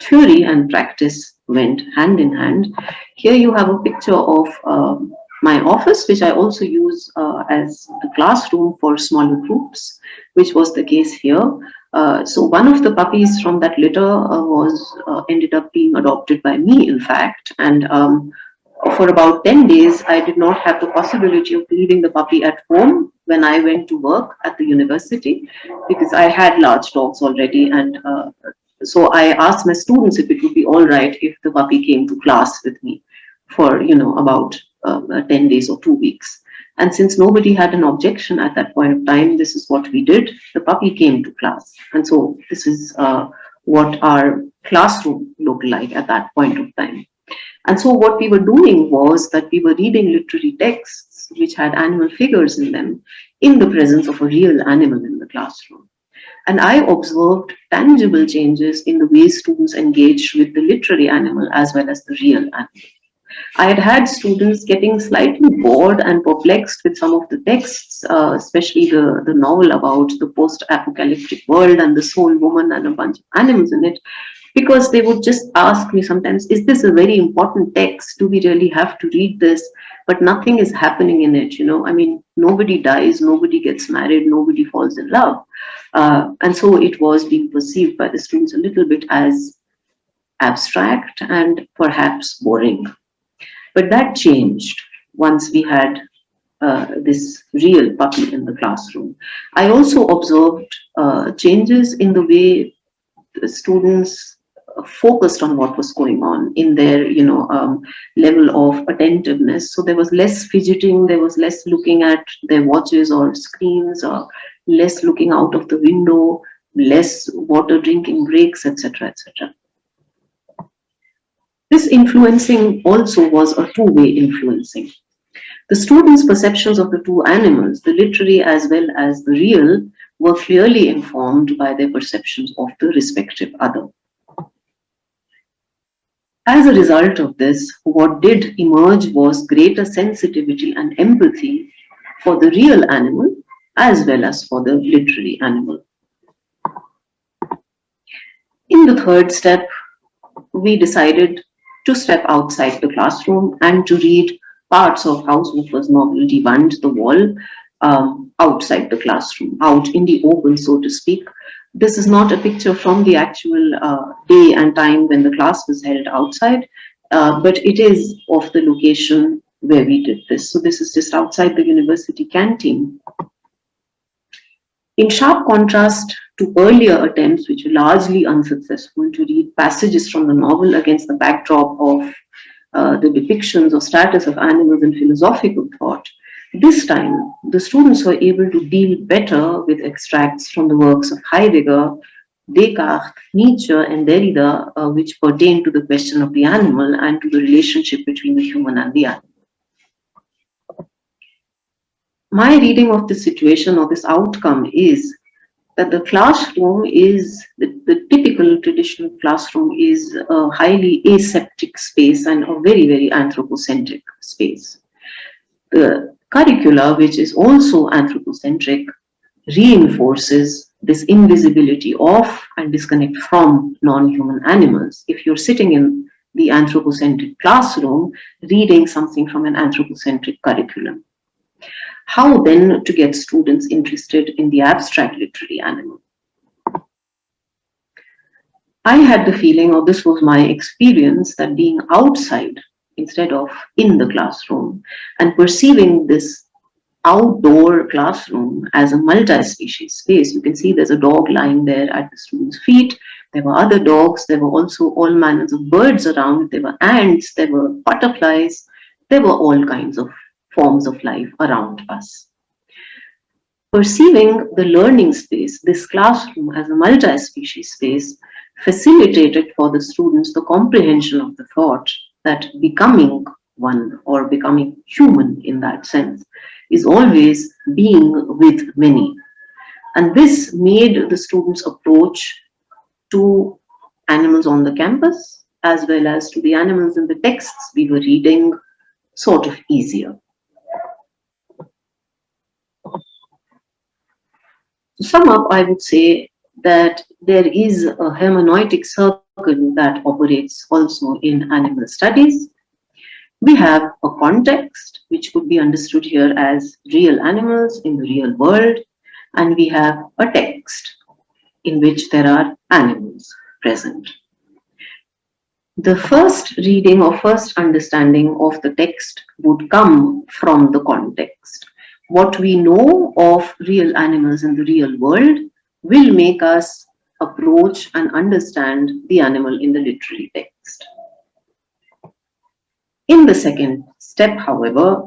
theory and practice went hand in hand. Here you have a picture of my office, which I also use as the classroom for smaller groups, which was the case here. So one of the puppies from that litter ended up being adopted by me, in fact, and for about 10 days, I did not have the possibility of leaving the puppy at home when I went to work at the university because I had large dogs already. And so I asked my students if it would be all right if the puppy came to class with me for, about 10 days or 2 weeks. And since nobody had an objection at that point of time, this is what we did. The puppy came to class. And so this is what our classroom looked like at that point of time. And so what we were doing was that we were reading literary texts which had animal figures in them in the presence of a real animal in the classroom. And I observed tangible changes in the way students engaged with the literary animal as well as the real animal. I had had students getting slightly bored and perplexed with some of the texts, especially the novel about the post-apocalyptic world and the soul woman and a bunch of animals in it, because they would just ask me sometimes, is this a very important text? Do we really have to read this? But nothing is happening in it, I mean, nobody dies, nobody gets married, nobody falls in love. And so it was being perceived by the students a little bit as abstract and perhaps boring. But that changed once we had this real puppy in the classroom. I also observed changes in the way the students focused on what was going on in their level of attentiveness. So there was less fidgeting, there was less looking at their watches or screens, or less looking out of the window, less water drinking breaks, etc., etc. This influencing also was a two-way influencing. The students' perceptions of the two animals, the literary as well as the real, were clearly informed by their perceptions of the respective other. As a result of this, what did emerge was greater sensitivity and empathy for the real animal as well as for the literary animal. In the third step, we decided to step outside the classroom and to read parts of Haushofer's novel Die Wand, the wall, outside the classroom, out in the open, so to speak. This is not a picture from the actual day and time when the class was held outside, but it is of the location where we did this. So this is just outside the university canteen. In sharp contrast to earlier attempts, which were largely unsuccessful, to read passages from the novel against the backdrop of the depictions or status of animals in philosophical thought, this time the students were able to deal better with extracts from the works of Heidegger, Descartes, Nietzsche, and Derrida, which pertain to the question of the animal and to the relationship between the human and the animal. My reading of this situation or this outcome is that the classroom is, the typical traditional classroom is a highly aseptic space and a very, very anthropocentric space. The curricula, which is also anthropocentric, reinforces this invisibility of and disconnect from non-human animals. If you're sitting in the anthropocentric classroom, reading something from an anthropocentric curriculum. How then to get students interested in the abstract literary animal? I had the feeling, or this was my experience, that being outside instead of in the classroom and perceiving this outdoor classroom as a multi-species space. You can see there's a dog lying there at the students' feet. There were other dogs. There were also all manners of birds around. There were ants. There were butterflies. There were all kinds of forms of life around us. Perceiving the learning space, this classroom as a multi-species space, facilitated for the students the comprehension of the thought that becoming one or becoming human in that sense is always being with many. And this made the students' approach to animals on the campus as well as to the animals in the texts we were reading sort of easier. To sum up, I would say that there is a hermeneutic circle that operates also in animal studies. We have a context, which could be understood here as real animals in the real world, and we have a text in which there are animals present. The first reading or first understanding of the text would come from the context. What we know of real animals in the real world will make us approach and understand the animal in the literary text. In the second step, however,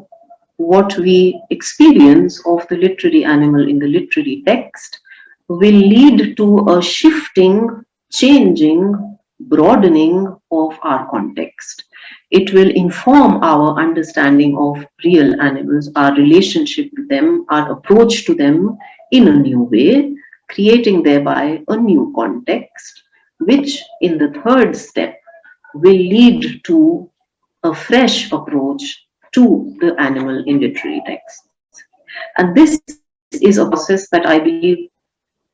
what we experience of the literary animal in the literary text will lead to a shifting, changing, broadening of our context. It will inform our understanding of real animals, our relationship with them, our approach to them in a new way, creating thereby a new context, which in the third step will lead to a fresh approach to the animal in literary texts. And this is a process that I believe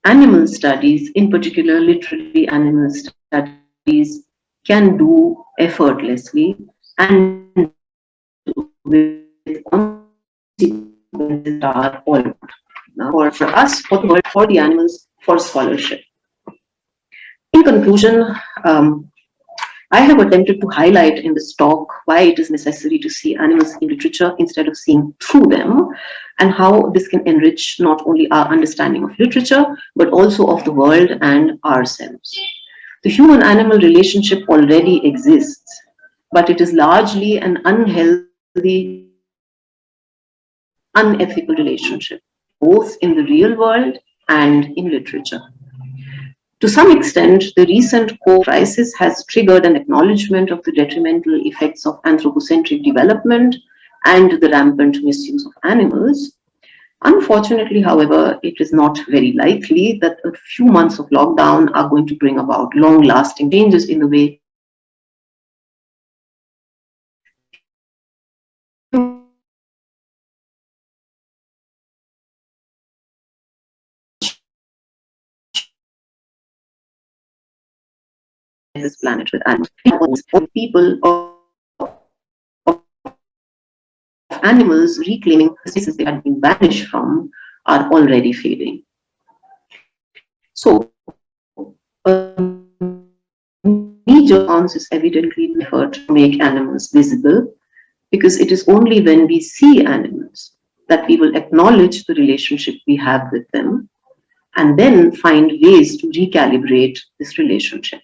animal studies, in particular literary animal studies, can do effortlessly and with consequences that are all for us, for the world, for the animals, for scholarship. In conclusion, I have attempted to highlight in this talk why it is necessary to see animals in literature instead of seeing through them, and how this can enrich not only our understanding of literature, but also of the world and ourselves. The human animal relationship already exists, but it is largely an unhealthy, unethical relationship, both in the real world and in literature. To some extent, the recent crisis has triggered an acknowledgement of the detrimental effects of anthropocentric development and the rampant misuse of animals. Unfortunately, however, it is not very likely that a few months of lockdown are going to bring about long lasting changes in the way this planet with animals. People of animals reclaiming the spaces they had been banished from are already fading. So, a major response is evidently the effort to make animals visible, because it is only when we see animals that we will acknowledge the relationship we have with them and then find ways to recalibrate this relationship.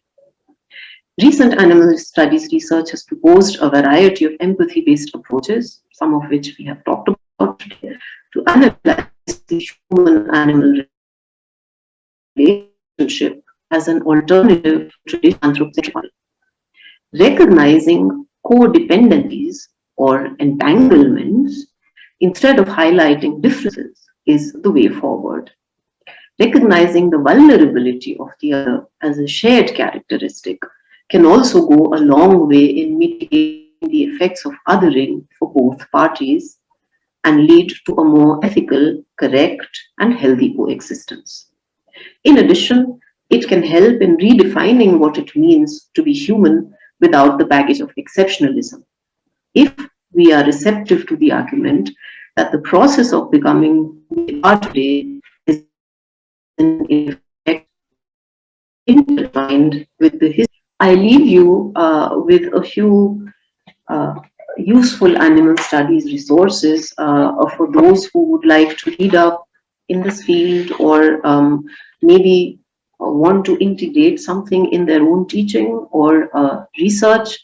Recent animal studies research has proposed a variety of empathy-based approaches, some of which we have talked about today, to analyze the human-animal relationship as an alternative to the anthropocentric model. Recognizing codependencies or entanglements instead of highlighting differences is the way forward. Recognizing the vulnerability of the other as a shared characteristic can also go a long way in mitigating the effects of othering for both parties and lead to a more ethical, correct, and healthy coexistence. In addition, it can help in redefining what it means to be human without the baggage of exceptionalism. If we are receptive to the argument that the process of becoming who we are today is in effect intertwined with the history, I leave you with a few uh, useful animal studies resources for those who would like to read up in this field, or maybe want to integrate something in their own teaching or research.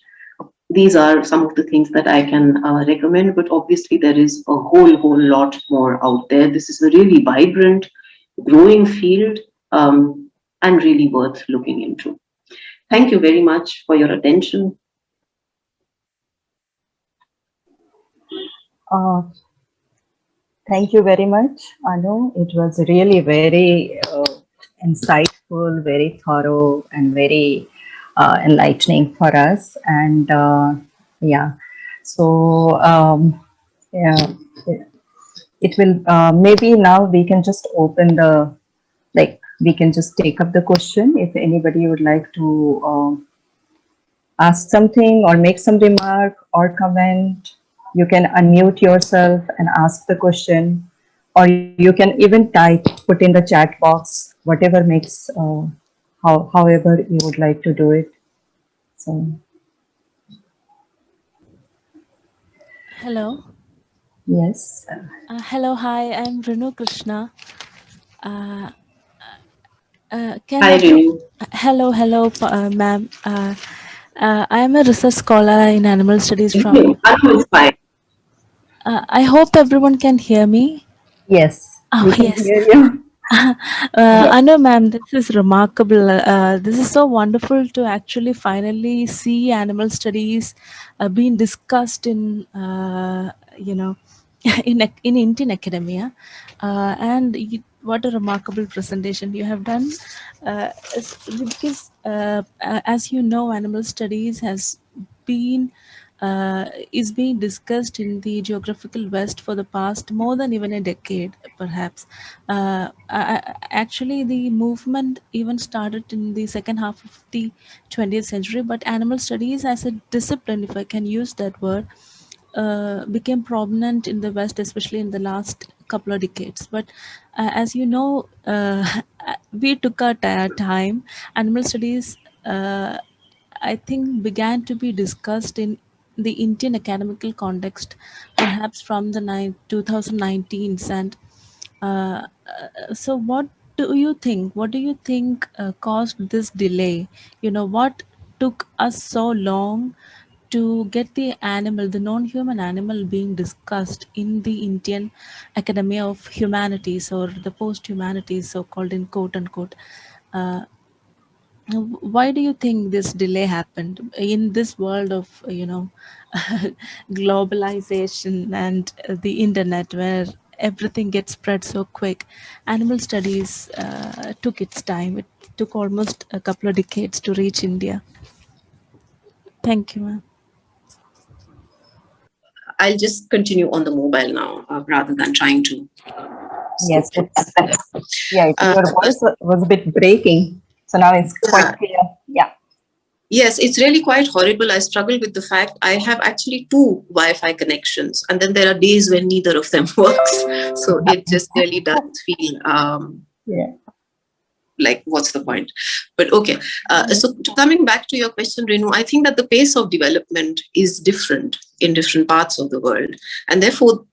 These are some of the things that I can recommend, but obviously there is a whole lot more out there. This is a really vibrant, growing field, and really worth looking into. Thank you very much for your attention. Uh, Thank you very much, Anu. It was really very insightful, very thorough, and very enlightening for us. And yeah, so yeah, it will maybe now we can just open the, like, we can just take up the question if anybody would like to ask something or make some remark or comment. You can unmute yourself and ask the question, or you can even type, put in the chat box, whatever makes, however you would like to do it. So, Hello. yes. Hello, hi, I'm Renu Krishna. Uh, can Hi, I do? Renu. Hello, ma'am. I am a research scholar in animal studies from. Anu is fine. I hope everyone can hear me. Yes, Oh, we can yes. hear you. Anu, ma'am, this is remarkable. This is so wonderful to actually finally see animal studies being discussed in, in Indian academia. What a remarkable presentation you have done. Because, as you know, animal studies has been is being discussed in the geographical West for the past more than even a decade, perhaps. Actually, the movement even started in the second half of the 20th century, but animal studies as a discipline, if I can use that word, became prominent in the West, especially in the last couple of decades. But as you know, we took our time. Animal studies I think began to be discussed in the Indian academical context, perhaps from the 2019s. And so, what do you think? What do you think caused this delay? What took us so long to get the animal, the non-human animal, being discussed in the Indian Academy of Humanities, or the post-humanities, so-called, in quote unquote? Uh, why do you think this delay happened in this world of globalization and the internet, where everything gets spread so quick? Animal studies took its time. It took almost a couple of decades to reach India. Thank you, ma'am. I'll just continue on the mobile now rather than trying to Yes, switch it back it's there. yeah. Your voice was a bit breaking, so now it's quite Yeah. clear. Yeah. Yes, it's really quite horrible. I struggle with the fact I have actually two Wi-Fi connections, and then there are days when neither of them works. So it just really does feel Yeah. like, what's the point? But okay. So coming back to your question, Renu, I think that the pace of development is different in different parts of the world. And therefore,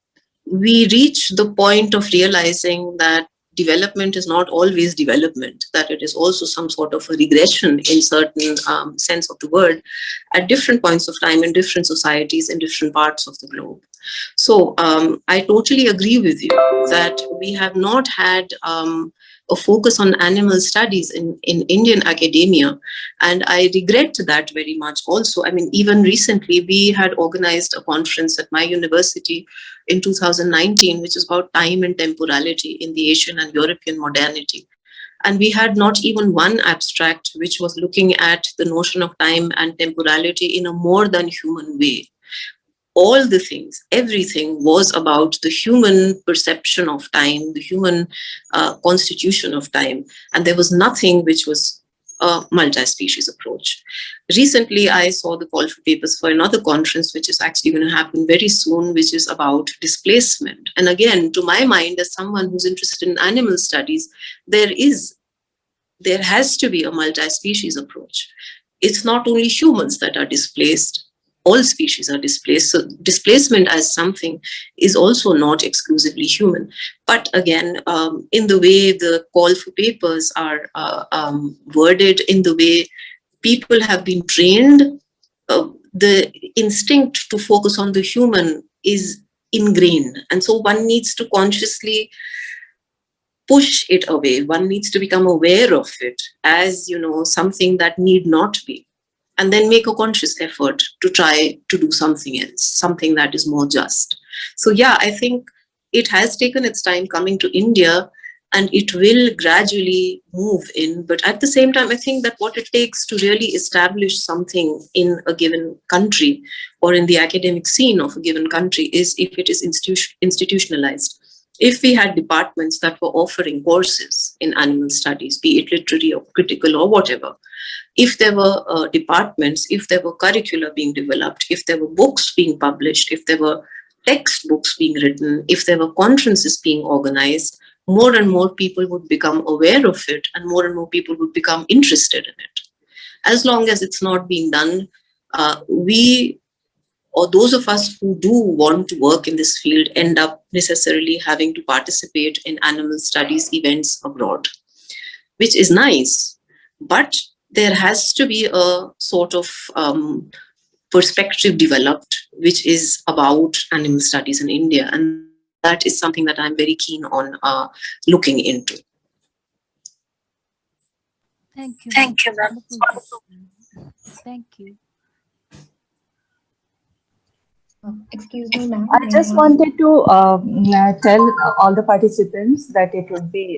we reach the point of realizing that development is not always development, that it is also some sort of a regression in certain sense of the word at different points of time in different societies in different parts of the globe. So I totally agree with you that we have not had a focus on animal studies in Indian academia. And I regret that very much also. I mean, even recently, we had organized a conference at my university in 2019, which is about time and temporality in the Asian and European modernity. And we had not even one abstract which was looking at the notion of time and temporality in a more than human way. All the things, everything was about the human perception of time, the human constitution of time. And there was nothing which was a multi-species approach. Recently, I saw the call for papers for another conference, which is actually going to happen very soon, which is about displacement. And again, to my mind, as someone who's interested in animal studies, there has to be a multi-species approach. It's not only humans that are displaced, all species are displaced. So displacement as something is also not exclusively human. But again, in the way the call for papers are worded, in the way people have been trained, the instinct to focus on the human is ingrained. And so one needs to consciously push it away. One needs to become aware of it as, something that need not be, and then make a conscious effort to try to do something else, something that is more just. So yeah, I think it has taken its time coming to India, and it will gradually move in. But at the same time, I think that what it takes to really establish something in a given country or in the academic scene of a given country is if it is institutionalized. If we had departments that were offering courses in animal studies, be it literary or critical or whatever, if there were departments, if there were curricula being developed, if there were books being published, if there were textbooks being written, if there were conferences being organized, more and more people would become aware of it, and more people would become interested in it. As long as it's not being done, we, or those of us who do want to work in this field, end up necessarily having to participate in animal studies events abroad, which is nice. But there has to be a sort of perspective developed, which is about animal studies in India. And that is something that I'm very keen on looking into. Thank you, ma'am. Thank you, ma'am. Wonderful. Thank you. Excuse me, ma'am. I just wanted to tell all the participants that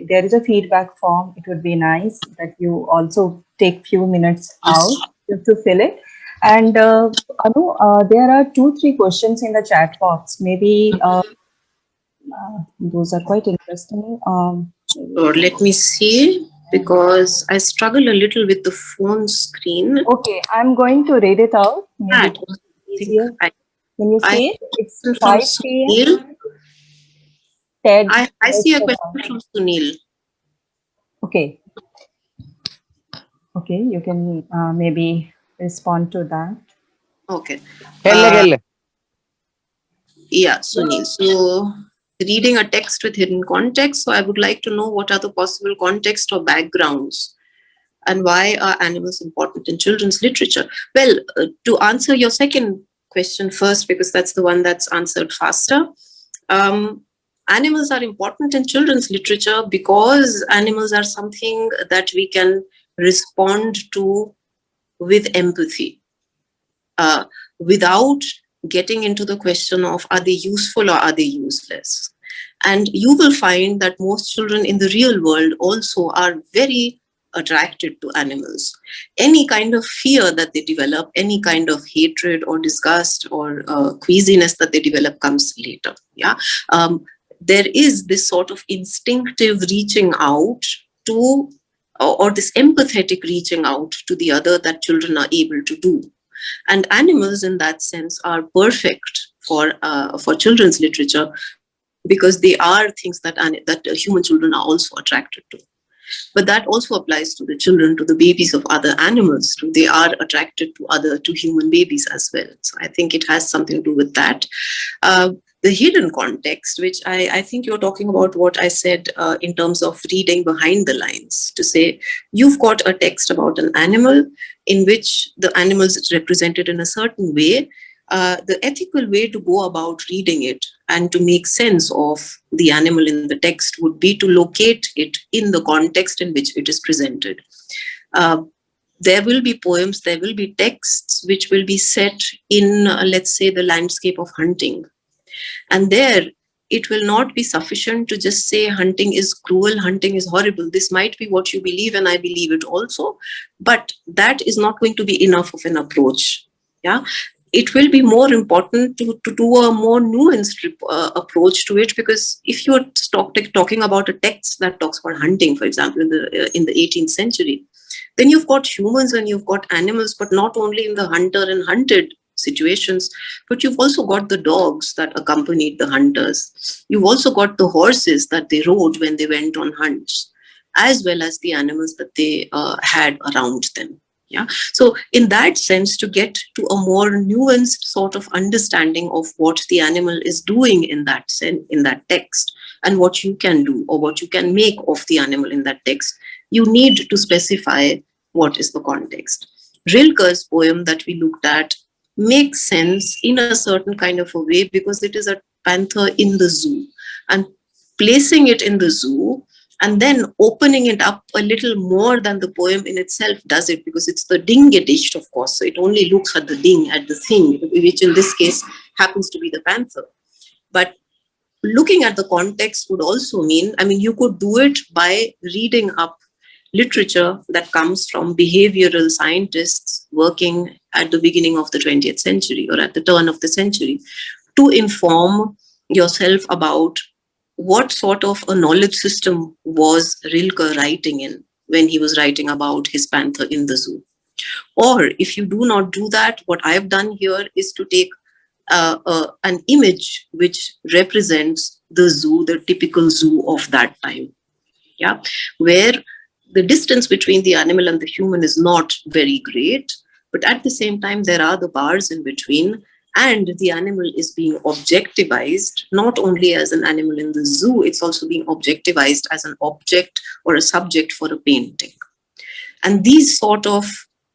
there is a feedback form. It would be nice that you also take few minutes out just to fill it. And Anu, there are 2-3 questions in the chat box. Maybe those are quite interesting. Or let me see, because I struggle a little with the phone screen. Okay, I'm going to read it out. Maybe easier. Can you see it? It's 5 p.m. Ted. I see a question from Sunil. Okay. Okay, you can maybe respond to that. Okay. Kelle. Yeah, Sunil. So reading a text with hidden context. So I would like to know what are the possible context or backgrounds, and why are animals important in children's literature? Well, to answer your second question first, because that's the one that's answered faster. Animals are important in children's literature because animals are something that we can respond to with empathy, without getting into the question of are they useful or are they useless. And you will find that most children in the real world also are very attracted to animals. Any kind of fear that they develop, any kind of hatred or disgust or queasiness that they develop comes later. Yeah, there is this sort of instinctive reaching out to, or this empathetic reaching out to the other that children are able to do. And animals, in that sense, are perfect for children's literature because they are things that human children are also attracted to. But that also applies to the children, to the babies of other animals. They are attracted to human babies as well. So I think it has something to do with that. The hidden context, which I think you're talking about what I said in terms of reading behind the lines, to say you've got a text about an animal in which the animal is represented in a certain way. The ethical way to go about reading it and to make sense of the animal in the text would be to locate it in the context in which it is presented. There will be poems, there will be texts which will be set in, let's say, the landscape of hunting. And there, it will not be sufficient to just say hunting is cruel, hunting is horrible. This might be what you believe, and I believe it also, but that is not going to be enough of an approach. Yeah, it will be more important to do a more nuanced approach to it, because if you're talking about a text that talks about hunting, for example, in the 18th century, then you've got humans and you've got animals, but not only in the hunter and hunted situations, but you've also got the dogs that accompanied the hunters. You've also got the horses that they rode when they went on hunts, as well as the animals that they had around them. Yeah. So in that sense, to get to a more nuanced sort of understanding of what the animal is doing in that text, and what you can do or what you can make of the animal in that text, you need to specify what is the context. Rilke's poem that we looked at makes sense in a certain kind of a way because it is a panther in the zoo, and placing it in the zoo and then opening it up a little more than the poem in itself does it, because it's the ding-gedicht, of course, so it only looks at the ding, at the thing, which in this case happens to be the panther. But looking at the context would also mean, you could do it by reading up literature that comes from behavioral scientists working at the beginning of the 20th century or at the turn of the century, to inform yourself about what sort of a knowledge system was Rilke writing in when he was writing about his panther in the zoo. Or if you do not do that, what I've done here is to take an image which represents the zoo, the typical zoo of that time, yeah, where the distance between the animal and the human is not very great, but at the same time there are the bars in between, and the animal is being objectivized not only as an animal in the zoo, it's also being objectivized as an object or a subject for a painting. And these sort of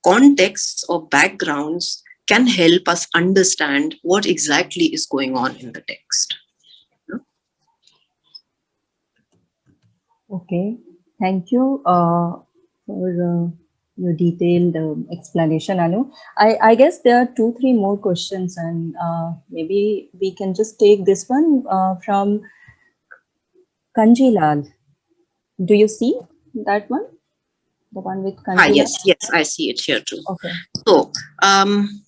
contexts or backgrounds can help us understand what exactly is going on in the text. Okay, thank you for your detailed explanation, Anu. I guess there are 2-3 more questions, and maybe we can just take this one from Kanjilal. Do you see that one? The one with Kanjilal? Yes, I see it here too. Okay. So,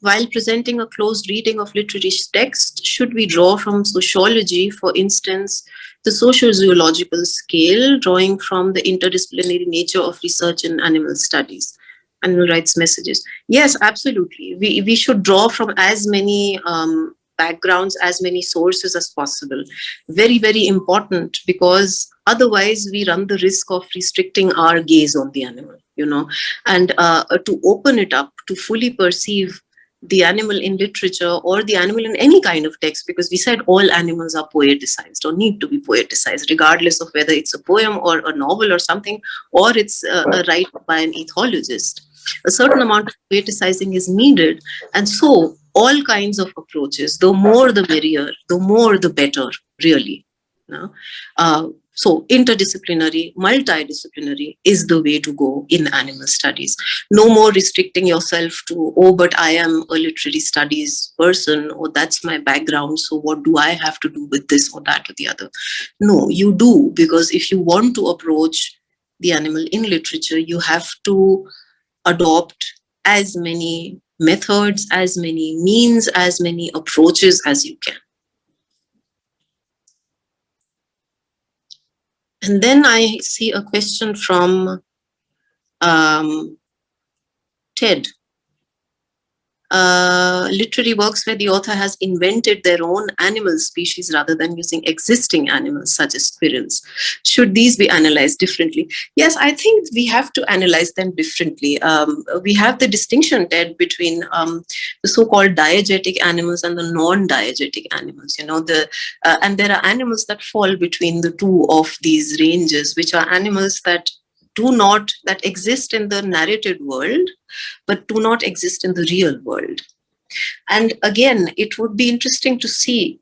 while presenting a closed reading of literary text, should we draw from sociology, for instance, the socio-zoological scale, drawing from the interdisciplinary nature of research in animal studies, animal rights messages? Yes, absolutely. We should draw from as many backgrounds, as many sources as possible. Very, very important, because otherwise we run the risk of restricting our gaze on the animal. and to open it up to fully perceive the animal in literature or the animal in any kind of text, because we said all animals are poeticized or need to be poeticized, regardless of whether it's a poem or a novel or something, or it's a write by an ethologist. A certain amount of poeticizing is needed. And so all kinds of approaches, the more the merrier, the more the better, really. So interdisciplinary, multidisciplinary is the way to go in animal studies. No more restricting yourself to, oh, but I am a literary studies person, or that's my background, so what do I have to do with this or that or the other? No, you do, because if you want to approach the animal in literature, you have to adopt as many methods, as many means, as many approaches as you can. And then I see a question from Ted. Literary works where the author has invented their own animal species rather than using existing animals such as squirrels. Should these be analyzed differently? Yes, I think we have to analyze them differently. We have the distinction, Ted, between the so-called diegetic animals and the non-diegetic animals. And there are animals that fall between the two of these ranges, which are animals that exist in the narrated world, but do not exist in the real world. And again, it would be interesting to see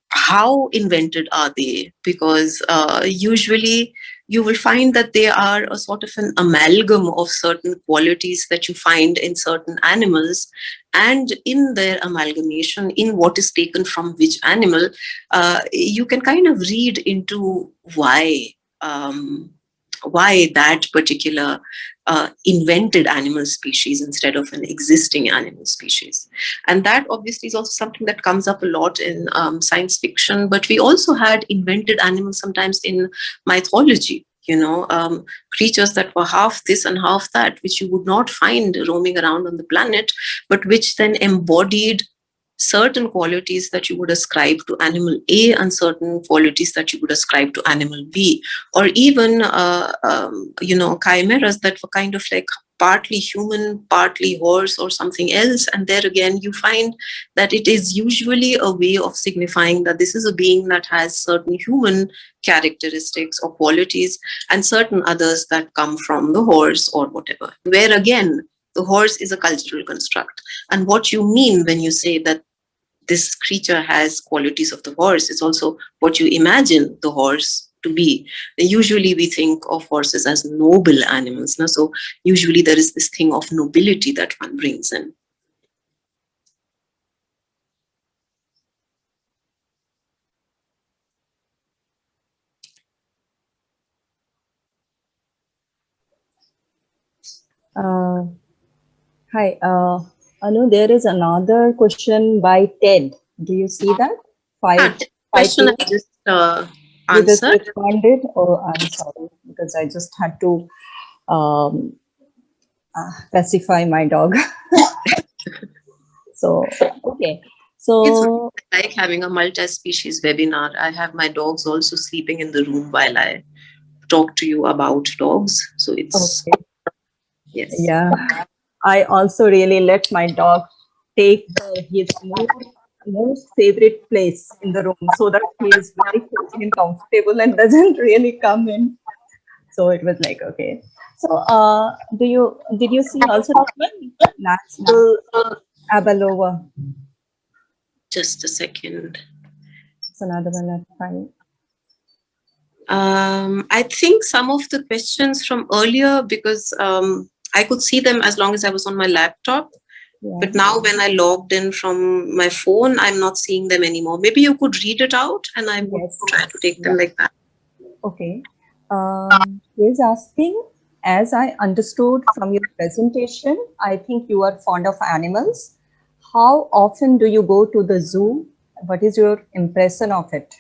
how invented are they, because usually you will find that they are a sort of an amalgam of certain qualities that you find in certain animals, and in their amalgamation, in what is taken from which animal, you can kind of read into why that particular invented animal species instead of an existing animal species. And that obviously is also something that comes up a lot in science fiction, but we also had invented animals sometimes in mythology, creatures that were half this and half that, which you would not find roaming around on the planet, but which then embodied certain qualities that you would ascribe to animal A and certain qualities that you would ascribe to animal B, or even, chimeras that were kind of like partly human, partly horse or something else. And there again, you find that it is usually a way of signifying that this is a being that has certain human characteristics or qualities and certain others that come from the horse or whatever, where again, the horse is a cultural construct. And what you mean when you say that this creature has qualities of the horse is also what you imagine the horse to be. Usually we think of horses as noble animals. No? So usually there is this thing of nobility that one brings in. Hi, Anu, there is another question by Ted. Do you see that? Question I just you just answered. responded? Oh, I'm sorry, because I just had to pacify my dog. So, okay. So, it's like having a multi-species webinar. I have my dogs also sleeping in the room while I talk to you about dogs. So it's, okay. Yes. Yeah. I also really let my dog take his most favorite place in the room so that he is very cozy and comfortable and doesn't really come in. So it was like, okay. So did you see also natural Abalova? Just a second. It's another one I find. I think some of the questions from earlier, because I could see them as long as I was on my laptop. Yeah. But now when I logged in from my phone, I'm not seeing them anymore. Maybe you could read it out and I would try to take them like that. Okay. He's asking, as I understood from your presentation, I think you are fond of animals. How often do you go to the zoo? What is your impression of it?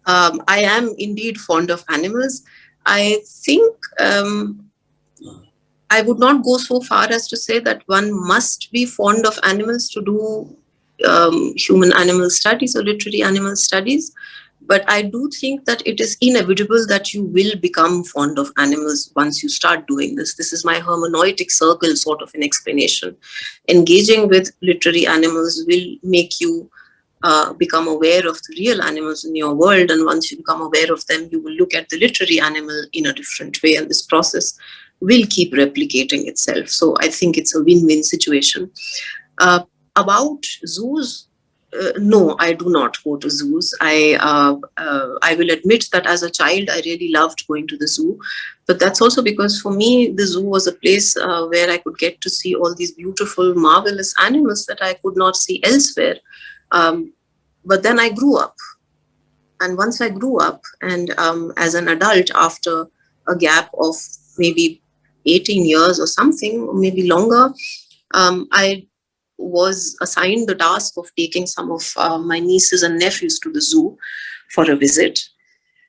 I am indeed fond of animals. I think I would not go so far as to say that one must be fond of animals to do human animal studies or literary animal studies. But I do think that it is inevitable that you will become fond of animals once you start doing this. This is my hermeneutic circle sort of an explanation. Engaging with literary animals will make you become aware of the real animals in your world. And once you become aware of them, you will look at the literary animal in a different way. And this process will keep replicating itself. So I think it's a win-win situation. About zoos, no, I do not go to zoos. I will admit that as a child, I really loved going to the zoo. But that's also because for me, the zoo was a place where I could get to see all these beautiful, marvelous animals that I could not see elsewhere. But then I grew up. And once I grew up, and as an adult, after a gap of maybe 18 years or something, or maybe longer, I was assigned the task of taking some of my nieces and nephews to the zoo for a visit.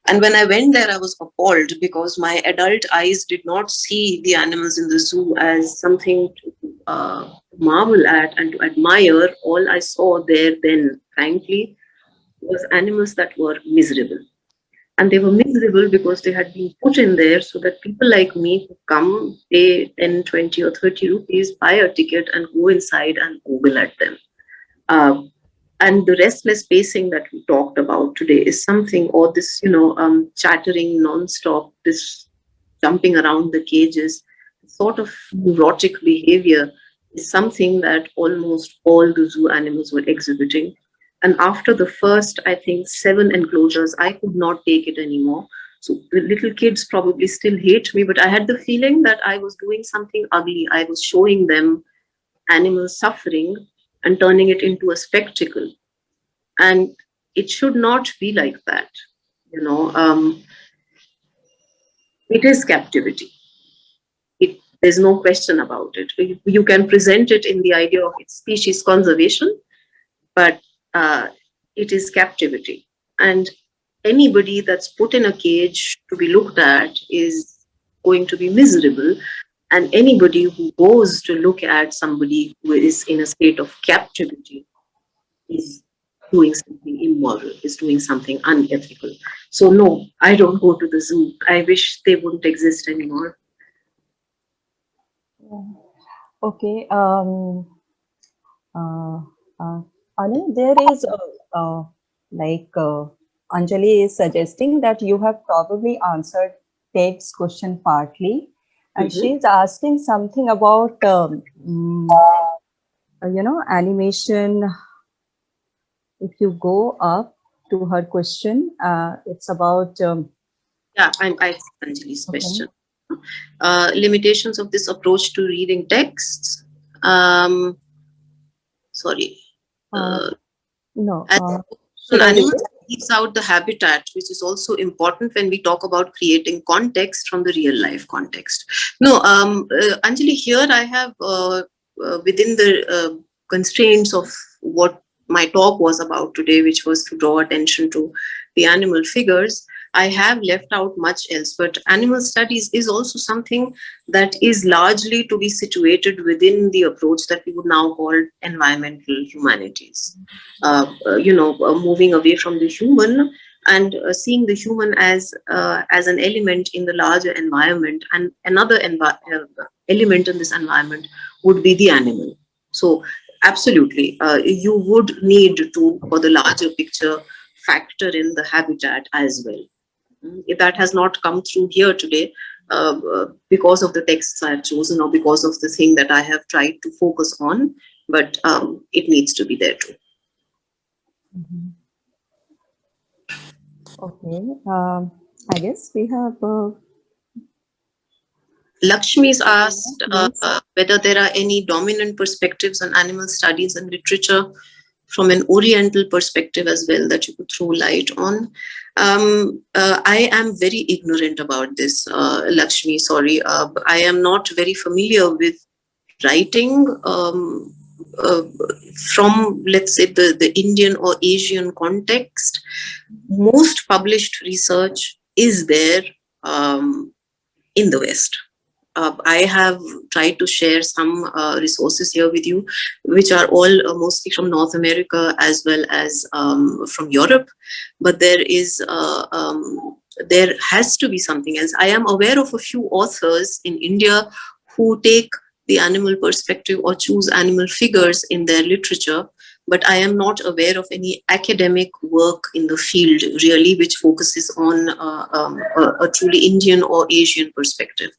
And when I went there, I was appalled because my adult eyes did not see the animals in the zoo as something to marvel at and to admire. All I saw there then, frankly, was animals that were miserable. And they were miserable because they had been put in there so that people like me could come, pay 10, 20 or 30 rupees, buy a ticket and go inside and ogle at them. And the restless pacing that we talked about today is something, or this, chattering nonstop, this jumping around the cages, sort of neurotic behavior is something that almost all the zoo animals were exhibiting. And after the first, I think, 7 enclosures, I could not take it anymore. So the little kids probably still hate me, but I had the feeling that I was doing something ugly. I was showing them animals suffering and turning it into a spectacle. And it should not be like that. It is captivity. There's no question about it. You can present it in the idea of its species conservation, but it is captivity. And anybody that's put in a cage to be looked at is going to be miserable. And anybody who goes to look at somebody who is in a state of captivity is doing something immoral, is doing something unethical. So no, I don't go to the zoo. I wish they wouldn't exist anymore. Okay. Anu, there is Anjali is suggesting that you have probably answered Ted's question partly, and she's asking something about animation. If you go up to her question, it's about I see Anjali's question. Limitations of this approach to reading texts. Sorry. No. Animals leaves out the habitat, which is also important when we talk about creating context from the real life context. No, Anjali, here I have within the constraints of what my talk was about today, which was to draw attention to the animal figures, I have left out much else, but animal studies is also something that is largely to be situated within the approach that we would now call environmental humanities. Moving away from the human and seeing the human as an element in the larger environment, and another element in this environment would be the animal. So absolutely, you would need to, for the larger picture, factor in the habitat as well. That has not come through here today because of the texts I have chosen or because of the thing that I have tried to focus on, but it needs to be there too. Okay, I guess we have. Lakshmi's asked whether there are any dominant perspectives on animal studies and literature from an Oriental perspective as well that you could throw light on. I am very ignorant about this, Lakshmi, sorry. I am not very familiar with writing from, let's say, the Indian or Asian context. Most published research is there in the West. I have tried to share some resources here with you, which are all mostly from North America as well as from Europe. But there has to be something else. I am aware of a few authors in India who take the animal perspective or choose animal figures in their literature, but I am not aware of any academic work in the field really which focuses on a truly Indian or Asian perspective.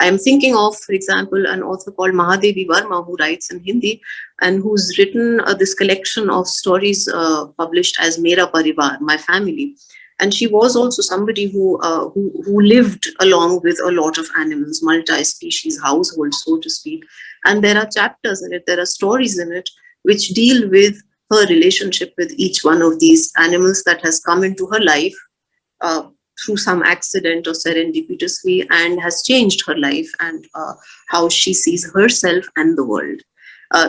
I am thinking of, for example, an author called Mahadevi Verma who writes in Hindi and who's written this collection of stories published as Mera Parivar, My Family. And she was also somebody who lived along with a lot of animals, multi-species household, so to speak. And there are chapters in it, there are stories in it, which deal with her relationship with each one of these animals that has come into her life through some accident or serendipitously and has changed her life and how she sees herself and the world.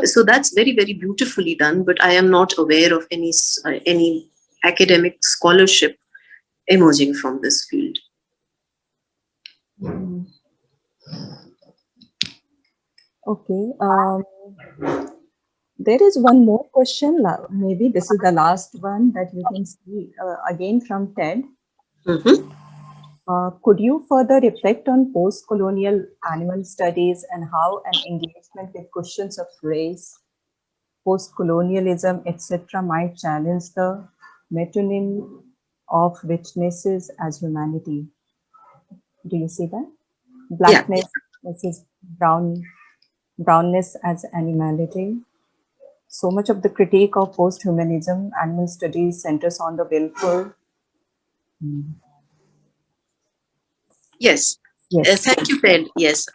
So that's very, very beautifully done, but I am not aware of any academic scholarship emerging from this field. Okay. There is one more question. Maybe this is the last one that you can see again from Ted. Mm-hmm. Could you further reflect on post-colonial animal studies and how an engagement with questions of race, post-colonialism, etc., might challenge the metonym of witnesses as humanity? Do you see that? Blackness versus brownness as animality. So much of the critique of post-humanism, animal studies centers on the willful. Yes. Yes. Thank you, Ted. Yes.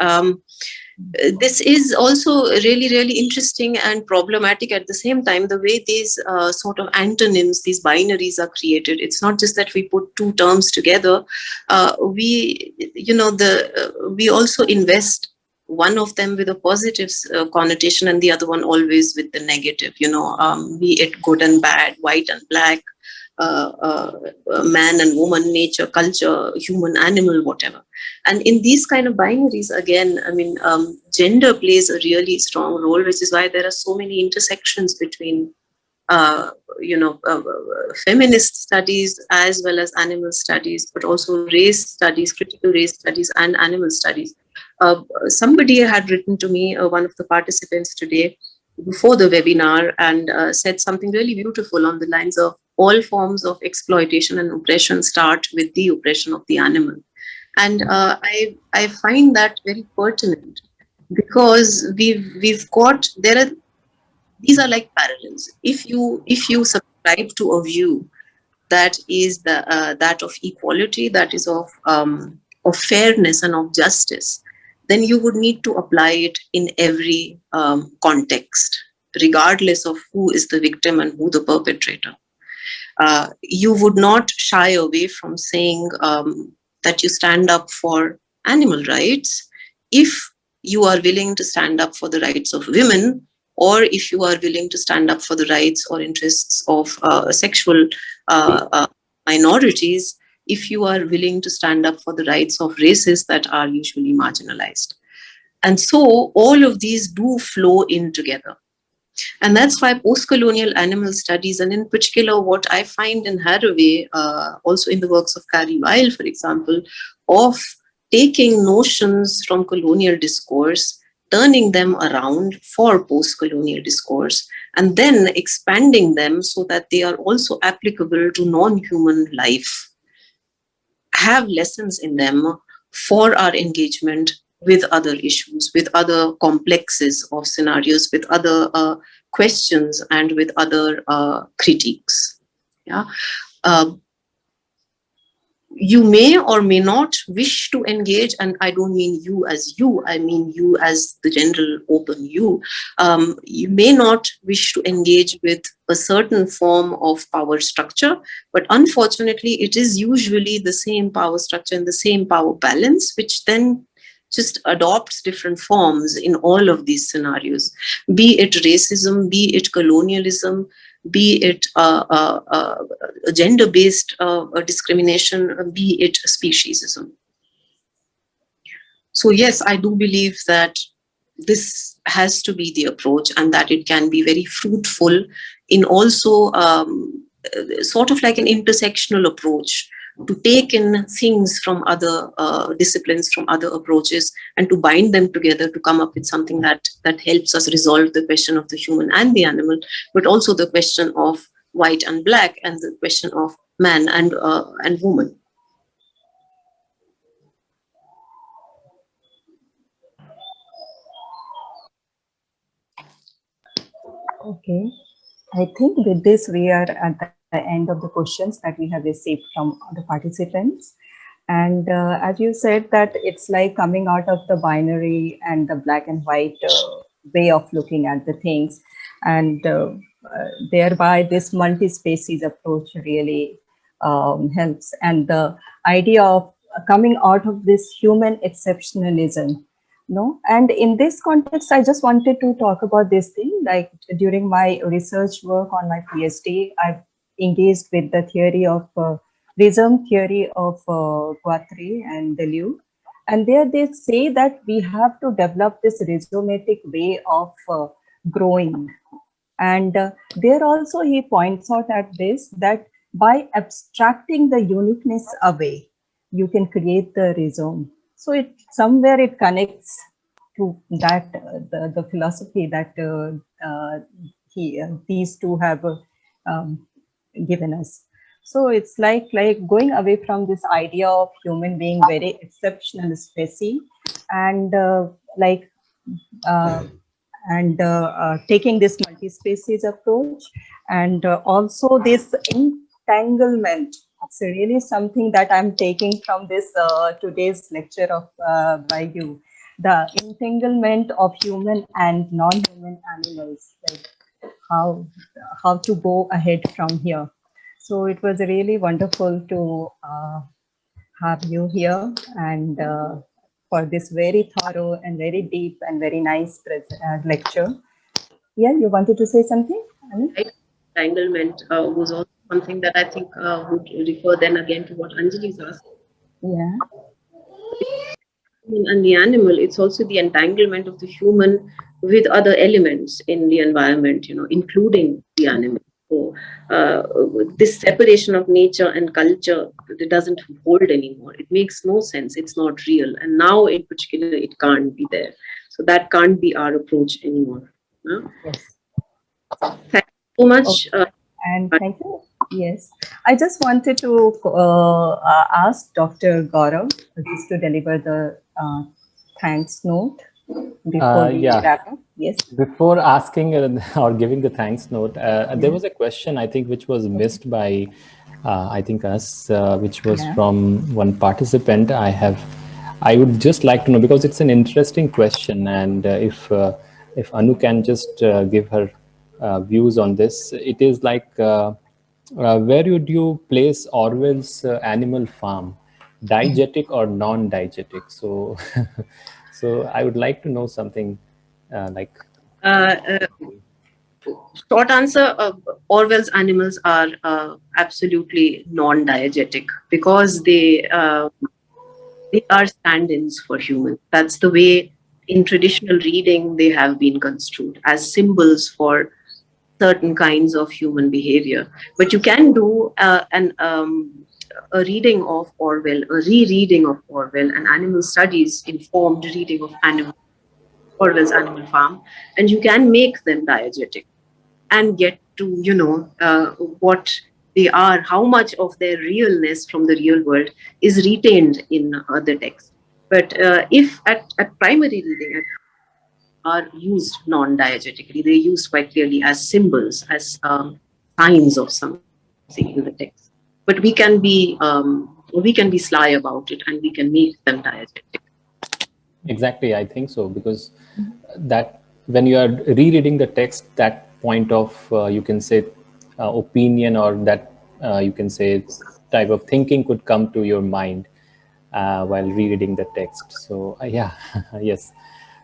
This is also really, really interesting and problematic at the same time, the way these sort of antonyms, these binaries are created. It's not just that we put two terms together. We also invest one of them with a positive connotation and the other one always with the negative, be it good and bad, white and black, man and woman, nature, culture, human, animal, whatever. And in these kind of binaries, again, I mean, gender plays a really strong role, which is why there are so many intersections between, feminist studies as well as animal studies, but also race studies, critical race studies, and animal studies. Somebody had written to me, one of the participants today, before the webinar, and said something really beautiful on the lines of all forms of exploitation and oppression start with the oppression of the animal. And I find that very pertinent because these are like parallels. If you subscribe to a view that is that of equality, that is of fairness and of justice, then you would need to apply it in every context, regardless of who is the victim and who the perpetrator. You would not shy away from saying that you stand up for animal rights if you are willing to stand up for the rights of women, or if you are willing to stand up for the rights or interests of sexual minorities, if you are willing to stand up for the rights of races that are usually marginalized. And so all of these do flow in together. And that's why post-colonial animal studies, and in particular what I find in Haraway, also in the works of Carrie Weil, for example, of taking notions from colonial discourse, turning them around for post-colonial discourse, and then expanding them so that they are also applicable to non-human life, have lessons in them for our engagement with other issues, with other complexes of scenarios, with other questions, and with other critiques. Yeah. You may or may not wish to engage, and I don't mean you as you, I mean you as the general open you. You may not wish to engage with a certain form of power structure, but unfortunately it is usually the same power structure and the same power balance, which then just adopts different forms in all of these scenarios, be it racism, be it colonialism, be it gender-based discrimination, be it speciesism. So yes, I do believe that this has to be the approach, and that it can be very fruitful in also sort of like an intersectional approach, to take in things from other disciplines, from other approaches, and to bind them together to come up with something that helps us resolve the question of the human and the animal, but also the question of white and black, and the question of man and woman. Okay. I think with this, we are at the end of the questions that we have received from the participants. And as you said, that it's like coming out of the binary and the black and white way of looking at the things. And thereby, this multi-species approach really helps. And the idea of coming out of this human exceptionalism. No, and in this context, I just wanted to talk about this thing. Like during my research work on my PhD, I've engaged with the theory of rhizome theory of Guattari and Deleuze. And there they say that we have to develop this rhizomatic way of growing. And there also he points out at this, that by abstracting the uniqueness away, you can create the rhizome. So it somewhere it connects to that the philosophy that these two have given us. So it's like going away from this idea of human being very exceptional species, and uh, taking this multi-species approach, and also this entanglement. It's really something that I'm taking from this today's lecture of by you, the entanglement of human and non-human animals, like how to go ahead from here. So it was really wonderful to have you here, and for this very thorough and very deep and very nice lecture. Yeah, you wanted to say something, Anu? Right? Entanglement was also something that I think would refer then again to what Anjali is asking. Yeah. And the animal, it's also the entanglement of the human with other elements in the environment, including the animal. So this separation of nature and culture, it doesn't hold anymore. It makes no sense. It's not real. And now in particular, it can't be there. So that can't be our approach anymore. Yes. Thank you so much. Okay. And thank you. Yes, I just wanted to ask Dr. Gaurav just to deliver the thanks note before we Yeah. wrap up. Yes. Before asking or giving the thanks note, there was a question, I think, which was missed by, I think, us, which was from one participant. I would just like to know, because it's an interesting question, and if Anu can just give her views on this. It is like, where would you place Orwell's Animal Farm, diegetic or non-diegetic? So, so I would like to know something like. Short answer, Orwell's animals are absolutely non-diegetic, because they are stand-ins for humans. That's the way in traditional reading they have been construed, as symbols for certain kinds of human behavior. But you can do a reading of Orwell, a rereading of Orwell, an animal studies informed reading of Orwell's Animal Farm, and you can make them diegetic and get to what they are, how much of their realness from the real world is retained in the text. But if at primary reading are used non-diegetically, they're used quite clearly as symbols, as signs of something in the text. But we can be sly about it, and we can make them diegetic. Exactly, I think so, because that when you are rereading the text, that point of you can say opinion, or that you can say type of thinking could come to your mind while rereading the text. So yeah, yes.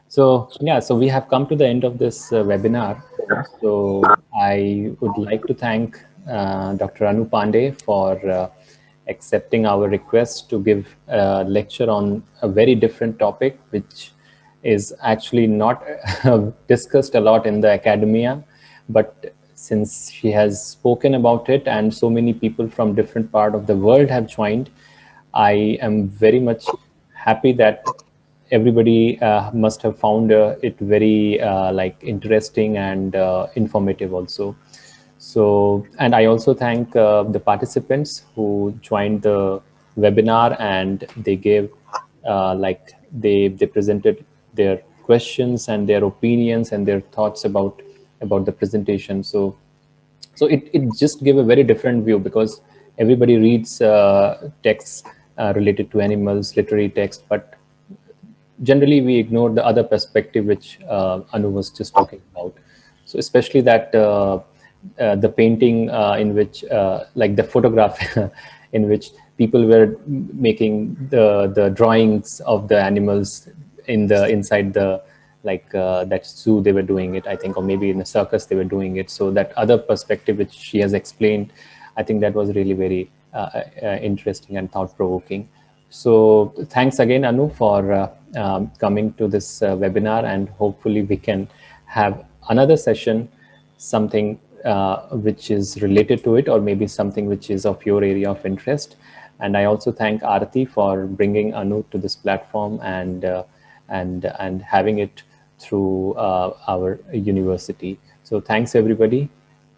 So yeah, so we have come to the end of this webinar. So I would like to thank Dr. Anu Pande for accepting our request to give a lecture on a very different topic, which is actually not discussed a lot in the academia. But since she has spoken about it and so many people from different part of the world have joined, I am very much happy that everybody must have found it very like interesting and informative also. So, and I also thank the participants who joined the webinar, and they gave like they presented their questions and their opinions and their thoughts about the presentation. So it just gave a very different view, because everybody reads texts related to animals, literary text, but generally we ignore the other perspective which Anu was just talking about. So especially that the painting in which like the photograph in which people were making the drawings of the animals in the inside the like that zoo they were doing it, I think, or maybe in the circus they were doing it. So that other perspective which she has explained, I think that was really very interesting and thought-provoking. So thanks again, Anu, for coming to this webinar, and hopefully we can have another session, something which is related to it, or maybe something which is of your area of interest. And I also thank Aarti for bringing Anu to this platform and having it through our university. So thanks, everybody.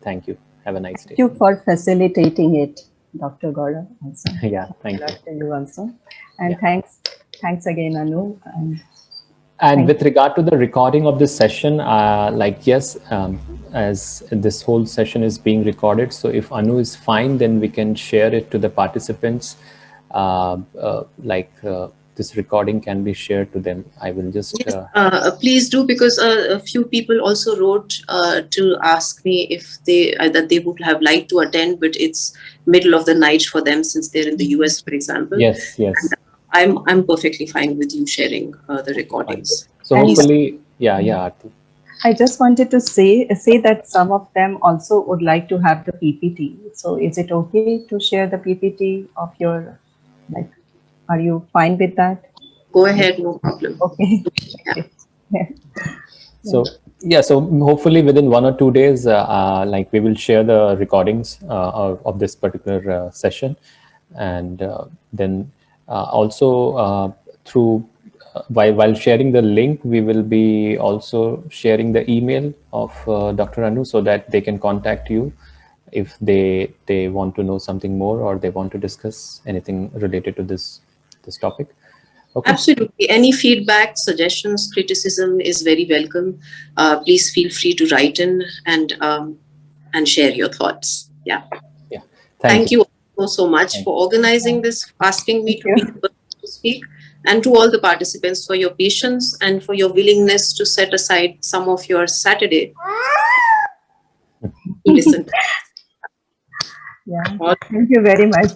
Thank you. Have a nice day. Thank you for facilitating it, Dr. Gaurav. Also. Yeah, thank you. To you also. And Yeah. thanks again, Anu. And with regard to the recording of this session, like, yes, as this whole session is being recorded, so if Anu is fine, then we can share it to the participants. This recording can be shared to them. I will just... Yes, please do, because a few people also wrote to ask me if that they would have liked to attend, but it's middle of the night for them since they're in the US, for example. Yes, yes. And I'm perfectly fine with you sharing the recordings. So hopefully, yeah, Aarti. I just wanted to say that some of them also would like to have the PPT. So is it okay to share the PPT of your, like, are you fine with that? Go ahead, no problem. Okay. Yeah. So yeah, so hopefully within 1 or 2 days, like we will share the recordings of this particular session, and then also through while sharing the link, we will be also sharing the email of Dr. Anu, so that they can contact you if they want to know something more, or they want to discuss anything related to this topic. Okay. Absolutely. Any feedback, suggestions, criticism is very welcome. Please feel free to write in and share your thoughts. Yeah. Yeah. Thank you so much for organizing this, asking me to be the person to speak, and to all the participants for your patience and for your willingness to set aside some of your Saturday to listen. Yeah. Thank you very much.